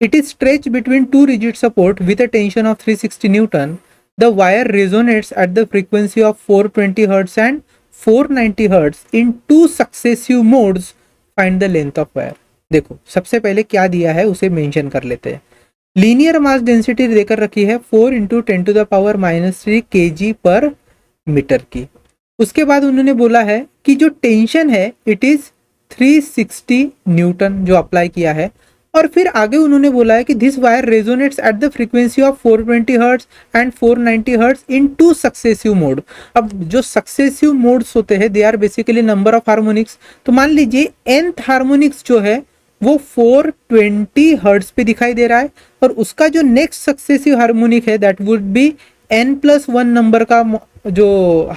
It is stretch between 2 rigid support with a tension of 360 newton. The wire resonates at the frequency of 420 hertz and 490 hertz in 2 successive modes, find the length of wire. देखो सबसे पहले क्या दिया है उसे mention कर लेते हैं। लीनियर मास डेंसिटी देकर रखी है 4 इंटू 10⁻³ kg पर मीटर की। उसके बाद उन्होंने बोला है कि जो टेंशन है इट इज 360 न्यूटन जो अप्लाई किया है, और फिर आगे उन्होंने बोला है कि this wire resonates at the frequency of 420 hertz and 490 hertz in 2 successive mode. अब जो सक्सेसिव मोड्स होते हैं they are basically number of harmonics. तो मान लीजिए nth हार्मोनिक्स जो है वो 420 हर्ट्ज पे दिखाई दे रहा है, और उसका जो नेक्स्ट सक्सेसिव हार्मोनिक है that would B n+1 number का जो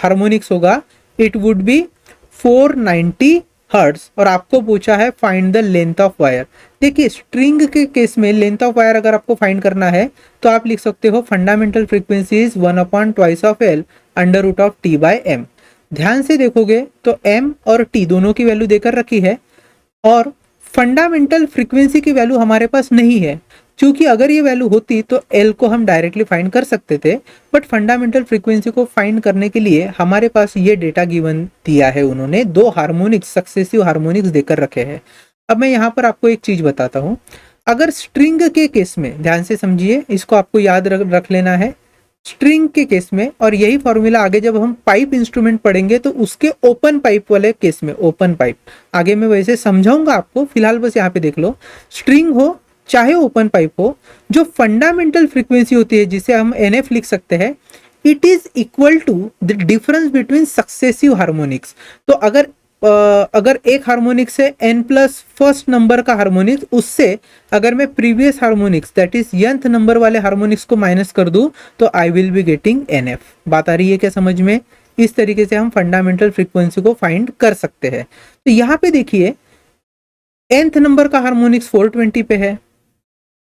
हार्मोनिक्स होगा, इट वुड बी 490 हर्ट्ज और आपको पूछा है find the length of wire. देखिए स्ट्रिंग के केस में लेंथ ऑफ वायर अगर आपको फाइंड करना है तो आप लिख सकते हो fundamental frequency is 1/2 of L under root of T by M. ध्यान से देखोगे तो एम और टी दोनों की वैल्यू देकर रखी है और फंडामेंटल फ्रीक्वेंसी की वैल्यू हमारे पास नहीं है। क्योंकि अगर ये वैल्यू होती तो एल को हम डायरेक्टली फाइंड कर सकते थे, बट फंडामेंटल फ्रीक्वेंसी को फाइंड करने के लिए हमारे पास ये डेटा गिवन दिया है, उन्होंने दो हार्मोनिक्स सक्सेसिव हार्मोनिक्स देकर रखे हैं। अब मैं यहाँ पर आपको एक चीज बताता हूँ। अगर स्ट्रिंग के केस में, ध्यान से समझिए, इसको आपको याद रख लेना है, स्ट्रिंग के केस में, और यही फॉर्मूला आगे जब हम पाइप इंस्ट्रूमेंट पढ़ेंगे तो उसके ओपन पाइप वाले केस में, ओपन पाइप आगे मैं वैसे समझाऊंगा आपको, फिलहाल बस यहाँ पे देख लो। स्ट्रिंग हो चाहे ओपन पाइप हो, जो फंडामेंटल फ्रीक्वेंसी होती है जिसे हम एनएफ लिख सकते हैं, it is equal to the difference between successive harmonics. तो अगर एक हार्मोनिक्स से n प्लस फर्स्ट नंबर का हार्मोनिक्स, उससे अगर मैं previous harmonics that is nth number वाले हार्मोनिक्स को माइनस कर दूं तो I will be getting NF। बात आ रही है क्या समझ में? इस तरीके से हम फंडामेंटल फ्रीक्वेंसी को फाइंड कर सकते हैं। तो यहाँ पे देखिए nth नंबर का हार्मोनिक्स 420 पे है,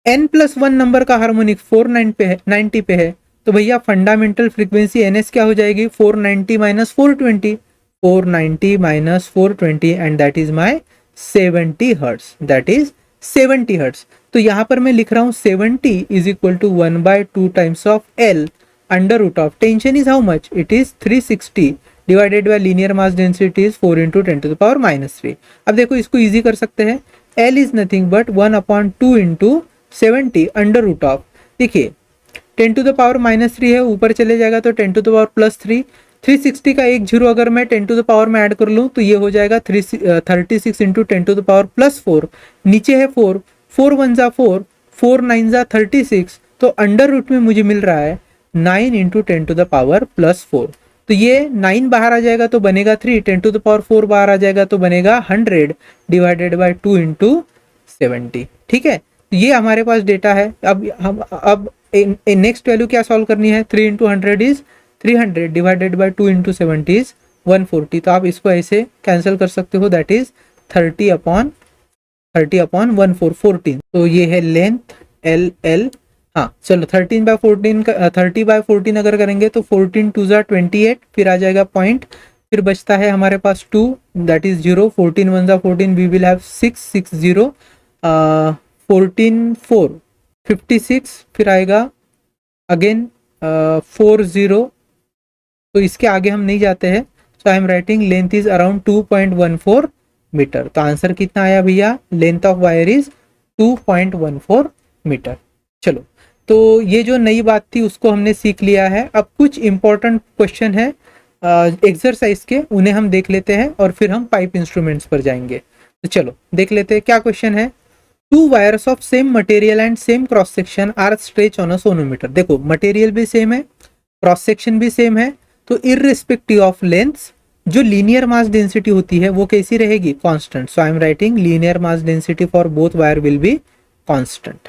n+1 नंबर का हार्मोनिक्स 490 पे है, तो भैया फंडामेंटल फ्रीक्वेंसी NS क्या हो जाएगी? 490 minus 420, 490 minus 420 and that is my 70 hertz, that is 70 hertz. तो यहाँ पर मैं लिख रहा हूँ 70 is equal to 1/2 times of L under root of, tension is how much? It is 360 divided by linear mass density is 4 × 10⁻³ अब देखो इसको इजी कर सकते हैं। L is nothing but 1/2 × 70 under root of, देखिए 10⁻³ है, ऊपर चले जाएगा तो 10⁻+3, 360 का एक जीरो अगर मैं 10 में ऐड कर लूँ तो ये हो जाएगा 36 × 10⁻+4, नीचे है 4, 4 1 जा 4, 4 9 जा 36, तो अंडर रूट में मुझे मिल रहा है 9 × 10⁻+4। तो ये 9 बाहर आ जाएगा तो बनेगा 3, 10⁻4 बाहर आ जाएगा तो बनेगा 100 डिवाइडेड बाय 2 × 70। ठीक है, ये हमारे पास डेटा है। अब नेक्स्ट वैल्यू क्या सॉल्व करनी है? 3 × 100 इज 300 डिवाइडेड बाय 2 × 70 इज 140। तो आप इसको ऐसे कैंसिल कर सकते हो, दैट इज 30/14। तो ये है लेंथ LL। हाँ चलो 30/14 अगर करेंगे तो 14 2 जा 28, फिर आ जाएगा पॉइंट, फिर बचता है हमारे पास 2 दैट इज 0, 14 1 जा 14, वी विल हैव 6 6 0, 14 4 56, फिर आएगा अगेन 4 0। तो इसके आगे हम नहीं जाते हैं, so I am writing length is around 2.14 metre. तो आंसर कितना आया भैया? Length of wire is 2.14 metre. चलो, तो ये जो नई बात थी उसको हमने सीख लिया है। अब कुछ इंपॉर्टेंट क्वेश्चन है एक्सरसाइज के, उन्हें हम देख लेते हैं और फिर हम पाइप इंस्ट्रूमेंट्स पर जाएंगे। तो चलो देख लेते हैं क्या क्वेश्चन है। 2 wires of same material and same cross section are stretch on a sonometer. देखो मटेरियल भी सेम है, क्रॉस सेक्शन भी सेम है, तो इररिस्पेक्टिव ऑफ लेंथ्स जो लीनियर मास डेंसिटी होती है वो कैसी रहेगी? Constant. So I am writing linear mass density for both wire will be constant.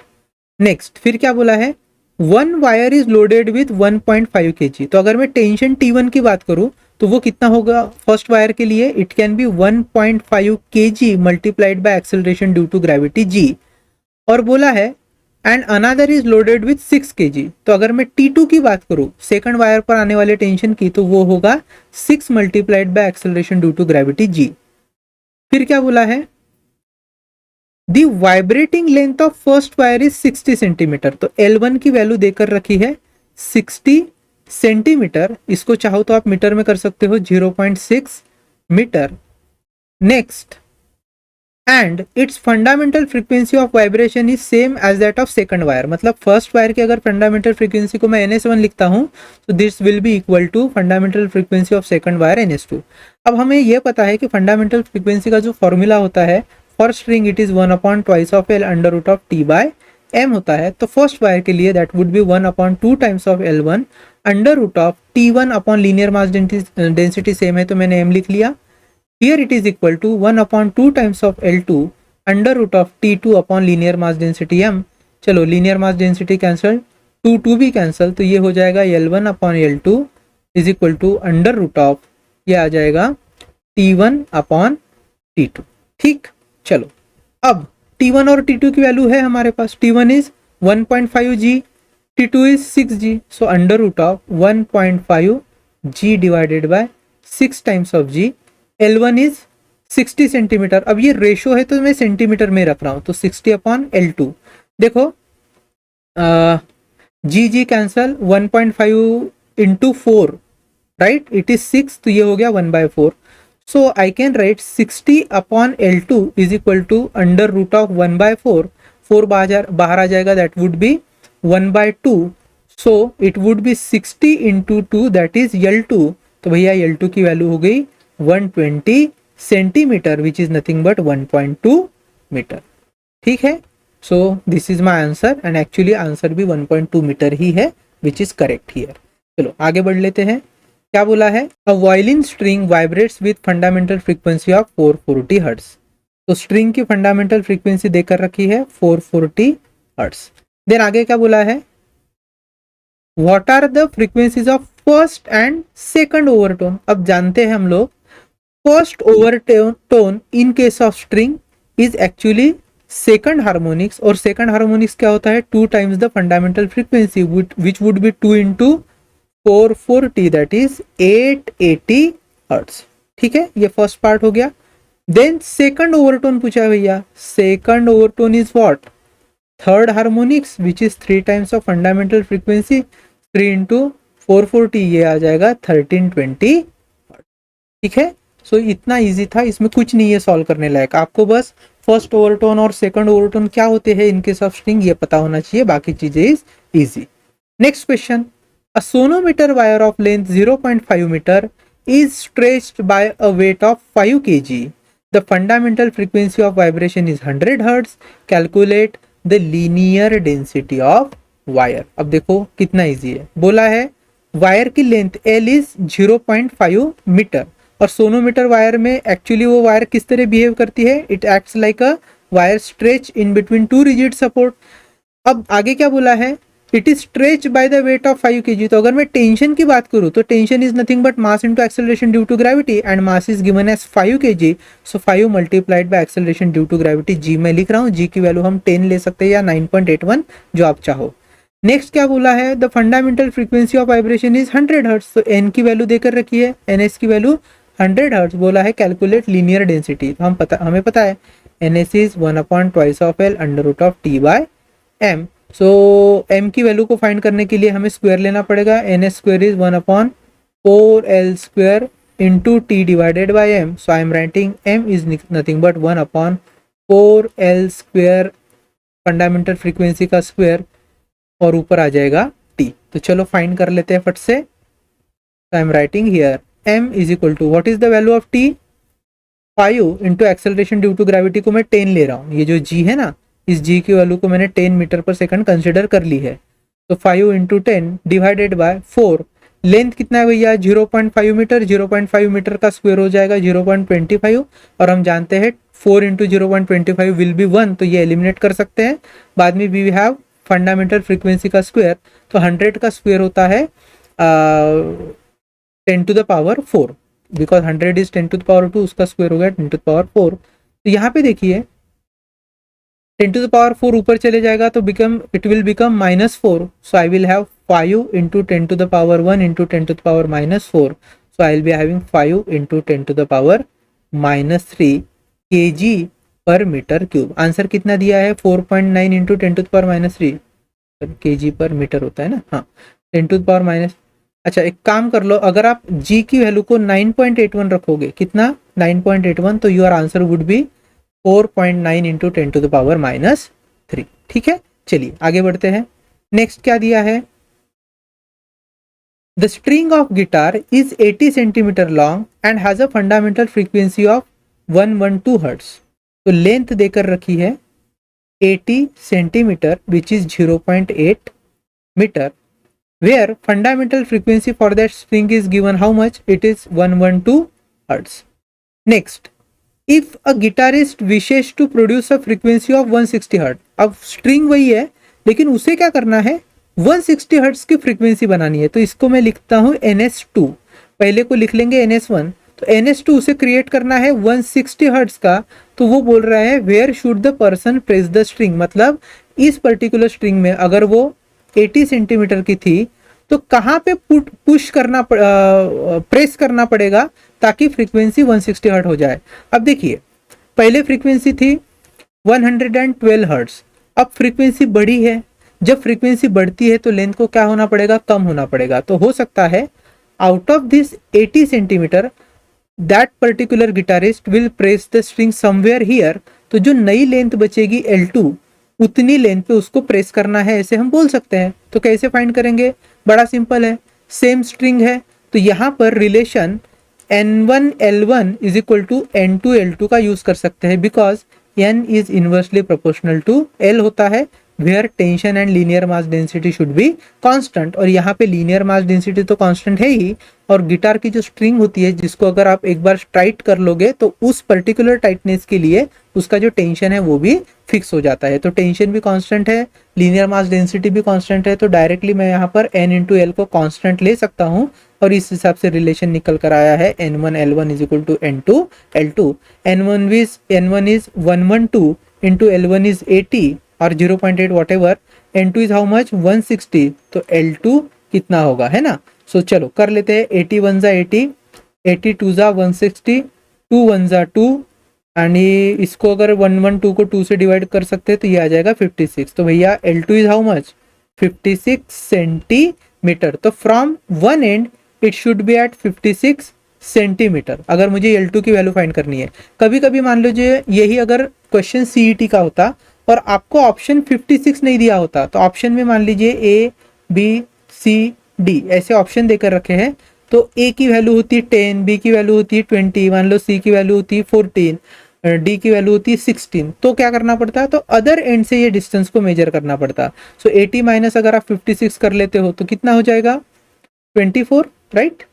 Next फिर क्या बोला है? 1 wire is loaded with 1.5 kg। तो अगर मैं टेंशन T1 की बात करूं तो वो कितना होगा फर्स्ट वायर के लिए? It can be 1.5 kg multiplied by acceleration due to gravity G। और बोला है and another is loaded with 6 kg। तो अगर मैं T2 की बात करूं सेकंड वायर पर आने वाले टेंशन की, तो वो होगा 6 multiplied by acceleration due to gravity G। फिर क्या बोला है? The vibrating length of first wire is 60 centimetre. तो L1 की वैल्यू देकर रखी है 60 सेंटीमीटर, इसको चाहो तो आप मीटर में कर सकते हो 0.6 metre. Next, and its fundamental frequency of vibration is same as that of second wire. मतलब फर्स्ट वायर की अगर फंडामेंटल फ्रीक्वेंसी को मैं NS1 लिखता हूं तो this will be equal to fundamental frequency of second wire NS2। अब हमें यह पता है कि फंडामेंटल फ्रीक्वेंसी का जो फॉर्मूला होता है for string it is 1/2 of L under root of T by M होता है। तो फर्स्ट वायर के लिए that would be 1/2 times of L1 under root of T1 upon linear mass density same है तो मैंने M लिख लिया। Here it is equal to 1/2 times of L2 under root of T2 upon linear mass density M। चलो linear mass density cancel, 2 भी कैंसल, तो ये हो जाएगा L1 upon L2 is equal to under root of, ये आ जाएगा T1 अपॉन T2। ठीक, चलो अब T1 और T2 की वैल्यू है हमारे पास। T1 is 1.5 G, T2 is 6 G, so under root of 1.5 G divided by 6 times of G। L1 is 60 centimetre. अब ये रेशो है तो मैं सेंटीमीटर में रख रहा हूं, तो 60 अपॉन L2। देखो G G cancel, 1.5 into 4, right, it is 6, तो ये हो गया 1/4। So I can write 60 upon L2 is equal to under root of 1/4। 4 बाहर आ जाएगा, that would be 1/2। So it would be 60 into 2, that is L2। तो भैया L2 की वैल्यू हो गई 120 centimetre, which is nothing but 1.2 metre. ठीक है, so this is my answer, and actually answer भी 1.2 मीटर ही है, विच इज करेक्ट हियर। चलो आगे बढ़ लेते हैं। क्या बोला है? A violin string vibrates with fundamental frequency of 440 hertz. तो स्ट्रिंग की फंडामेंटल फ्रीक्वेंसी देकर रखी है 440 हर्ट्ज। देन आगे क्या बोला है? What are the frequencies of first and second overtone. अब जानते हैं हम लोग first overtone in case of string is actually second harmonics, और सेकंड हार्मोनिक्स क्या होता है? 2 times the fundamental frequency, which would be 2 into 440, that is 880 hertz. ठीक है, ये फर्स्ट पार्ट हो गया। देन सेकंड ओवरटोन पूछा है भैया। Second overtone is what? Third harmonics, which is 3 times of fundamental frequency, 3 into 440, ये आ जाएगा 1320। ठीक है, सो इतना इजी था, इसमें कुछ नहीं है सॉल्व करने लायक। आपको बस फर्स्ट ओवरटोन और सेकंड ओवरटोन क्या होते हैं इन केस ऑफ स्ट्रिंग ये पता होना चाहिए, बाकी चीजें is easy. Next question, a sonometer wire of length 0.5 meter is stretched by a weight of 5 kg. The fundamental frequency of vibration is 100 Hz. Calculate the linear density of wire. अब देखो कितना easy है। बोला है wire की length L is 0.5 metre, और sonometer wire में actually वो वायर किस तरह बिहेव करती है? It acts like a wire stretch in between 2 rigid support. अब आगे क्या बोला है? It is stretch by the weight of 5 kg। तो अगर मैं टेंशन की बात करूं तो tension is nothing but mass into acceleration due to gravity, and mass is given as 5 kg। So 5 multiplied by acceleration due to gravity, G मैं लिख रहा हूं, जी की वैल्यू हम 10 ले सकते हैं या 9.81, जो आप चाहो। नेक्स्ट क्या बोला है? The fundamental frequency of vibration is 100 hertz. तो एन की वैल्यू देकर रखी है, एनएस की वैल्यू 100 हर्ट्ज। बोला है कैलकुलेट लीनियर डेंसिटी। तो हमें पता है NS is 1/2 of L under root of T by M. So m की वैल्यू को फाइंड करने के लिए हमें स्क्वायर लेना पड़ेगा। N S square is 1/4l square into T divided by M. So I am writing m is nothing but 1/4l square, fundamental frequency का square, और ऊपर आ जाएगा t। तो चलो फाइंड कर लेते हैं फट से। I am writing here m is equal to what is the value of t? 5 into acceleration due to gravity को मैं 10 ले रहा हूँ। ये जो g है ना, इस g की वैल्यू को मैंने 10 मीटर पर सेकंड कंसिडर कर ली है। तो 5 इंटू 10 डिवाइडेड बाय 4। लेंथ कितना है भैया? 0.5 मीटर। 0.5 मीटर का स्क्वायर हो जाएगा 0.25, और हम जानते हैं 4 इंटू 0.25 विल बी 1, तो ये एलिमिनेट कर सकते हैं। बाद में वी हैव फंडामेंटल फ्रीक्वेंसी का स्क्वायर, तो 100 का स्क्वायर होता है 10 to the power 4, because 100 is 10 to the power 2, उसका स्क्वायर हो गया 10 टू द पावर 4। तो यहाँ पे देखिए 10 टू द पावर 4 ऊपर चले जाएगा तो it will become -4। So I will have 5 into 10 to the power 1 into 10 to the power -4। So I will be having 5 into 10 to the power -3 kg per metre cube. Answer कितना दिया है? 4.9 into 10 to the power -3 kg per metre होता है ना। हाँ, 10 to the power minus. अच्छा एक काम कर लो, अगर आप g की वैल्यू को 9.81 रखोगे, कितना? 9.81, तो your answer would be 4.9 into 10 to the power -3। ठीक है, चलिए आगे बढ़ते हैं। नेक्स्ट क्या दिया है? The string of guitar is 80 centimetre long and has a fundamental frequency of 112 hertz. तो लेंथ देकर रखी है 80 centimetre which is 0.8 metre, where fundamental frequency for that string is given how much? It is 112 hertz. Next, if a guitarist wishes to produce a frequency of 160 hertz, अब string वही है लेकिन उसे क्या करना है? 160 hertz की फ्रीक्वेंसी बनानी है। तो इसको मैं लिखता हूं NS2, पहले को लिख लेंगे NS1, तो NS2 उसे क्रिएट करना है 160 हर्ट्ज का, तो वो बोल रहा है where should the person press the string, मतलब इस पर्टिकुलर स्ट्रिंग में अगर वो 80 सेंटीमीटर की थी तो कहाँ पे पुश करना प्रेस करना पड़ेगा ताकि फ्रीक्वेंसी 160 हर्ट्ज हो जाए। अब देखिए पहले फ्रीक्वेंसी थी 112 हर्ट्ज, अब फ्रीक्वेंसी बढ़ी है, जब फ्रीक्वेंसी बढ़ती है तो लेंथ को क्या होना पड़ेगा, कम होना पड़ेगा। तो हो सकता है out of this 80 centimetre that particular guitarist will press the string somewhere here, तो जो नई लेंथ बचेगी L2 उतनी लेंथ पे उसको प्रेस करना है, ऐसे हम बोल सकते हैं। तो कैसे फाइंड करेंगे, बड़ा सिंपल है, सेम स्ट्रिंग है तो यहाँ पर relation N1 L1 is equal to N2 L2 का यूज कर सकते हैं, because N is inversely proportional to L होता है, where tension and linear mass density should be constant. और यहाँ पे लीनियर मास डेंसिटी तो कांस्टेंट है ही, और गिटार की जो स्ट्रिंग होती है जिसको अगर आप एक बार टाइट कर लोगे तो उस पर्टिकुलर टाइटनेस के लिए उसका जो टेंशन है वो भी फिक्स हो जाता है। तो टेंशन भी कांस्टेंट है, लीनियर मास डेंसिटी भी कांस्टेंट है, तो डायरेक्टली मैं यहाँ पर N इंटू एल को कांस्टेंट ले सकता हूँ और इस हिसाब से रिलेशन निकल कर आया है N1 L1 is equal to N2 L2। N1 is 112 into L1 is 80 और 0.8 whatever, N2 is how much 160, तो L2 कितना होगा, है ना। सो चलो कर लेते हैं, 81 जा 80, 82 जा 160, 2 1 जा 2, आणि इसको अगर 112 को 2 से डिवाइड कर सकते हैं तो ये आ जाएगा 56। तो भैया L2 is how much 56 centimetre, तो from one end it should be at 56 centimetre अगर मुझे L2 की वैल्यू फाइंड करनी है। कभी कभी मान लीजिए यही अगर क्वेश्चन CET का होता और आपको ऑप्शन 56 नहीं दिया होता, तो ऑप्शन में मान लीजिए A B C D ऐसे ऑप्शन देकर रखे हैं, तो A की वैल्यू होती है 10, B की वैल्यू होती है 20, मान लो C की वैल्यू होती है 14, D की वैल्यू होती है 16, तो क्या करना पड़ता है, तो अदर एंड से ये डिस्टेंस को मेजर करना पड़ता। सो 80 माइनस अगर आप 56 कर लेते हो तो कितना हो जाएगा 24, right.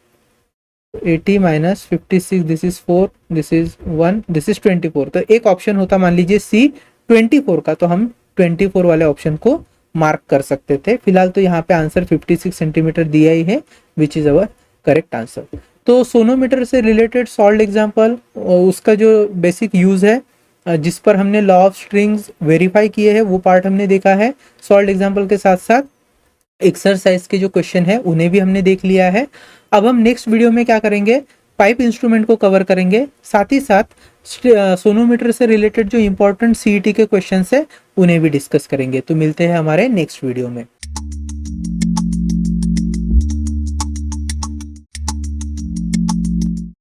80 minus 56, this is 4, this is 1, this is 24, तो एक ऑप्शन होता मान लीजिए C 24 का, तो हम 24 वाले ऑप्शन को मार्क कर सकते थे। फिलहाल तो यहाँ पे आंसर 56 सेंटीमीटर दिया ही है, which is our correct answer. तो सोनोमीटर से रिलेटेड सॉल्व एग्जांपल, उसका जो बेसिक यूज है जिस पर हमने लॉ ऑफ स्ट्रिंग्स वेरीफाई किए हैं वो पार्ट हमने देखा है। सॉल्व एग्जांपल के साथ साथ एक्सरसाइज के जो क्वेश्चन है उन्हें भी हमने देख लिया है। अब हम नेक्स्ट वीडियो में क्या करेंगे, पाइप इंस्ट्रूमेंट को कवर करेंगे, साथ ही साथ सोनोमीटर से रिलेटेड जो इंपॉर्टेंट CET के क्वेश्चंस है उन्हें भी डिस्कस करेंगे। तो मिलते हैं हमारे नेक्स्ट वीडियो में।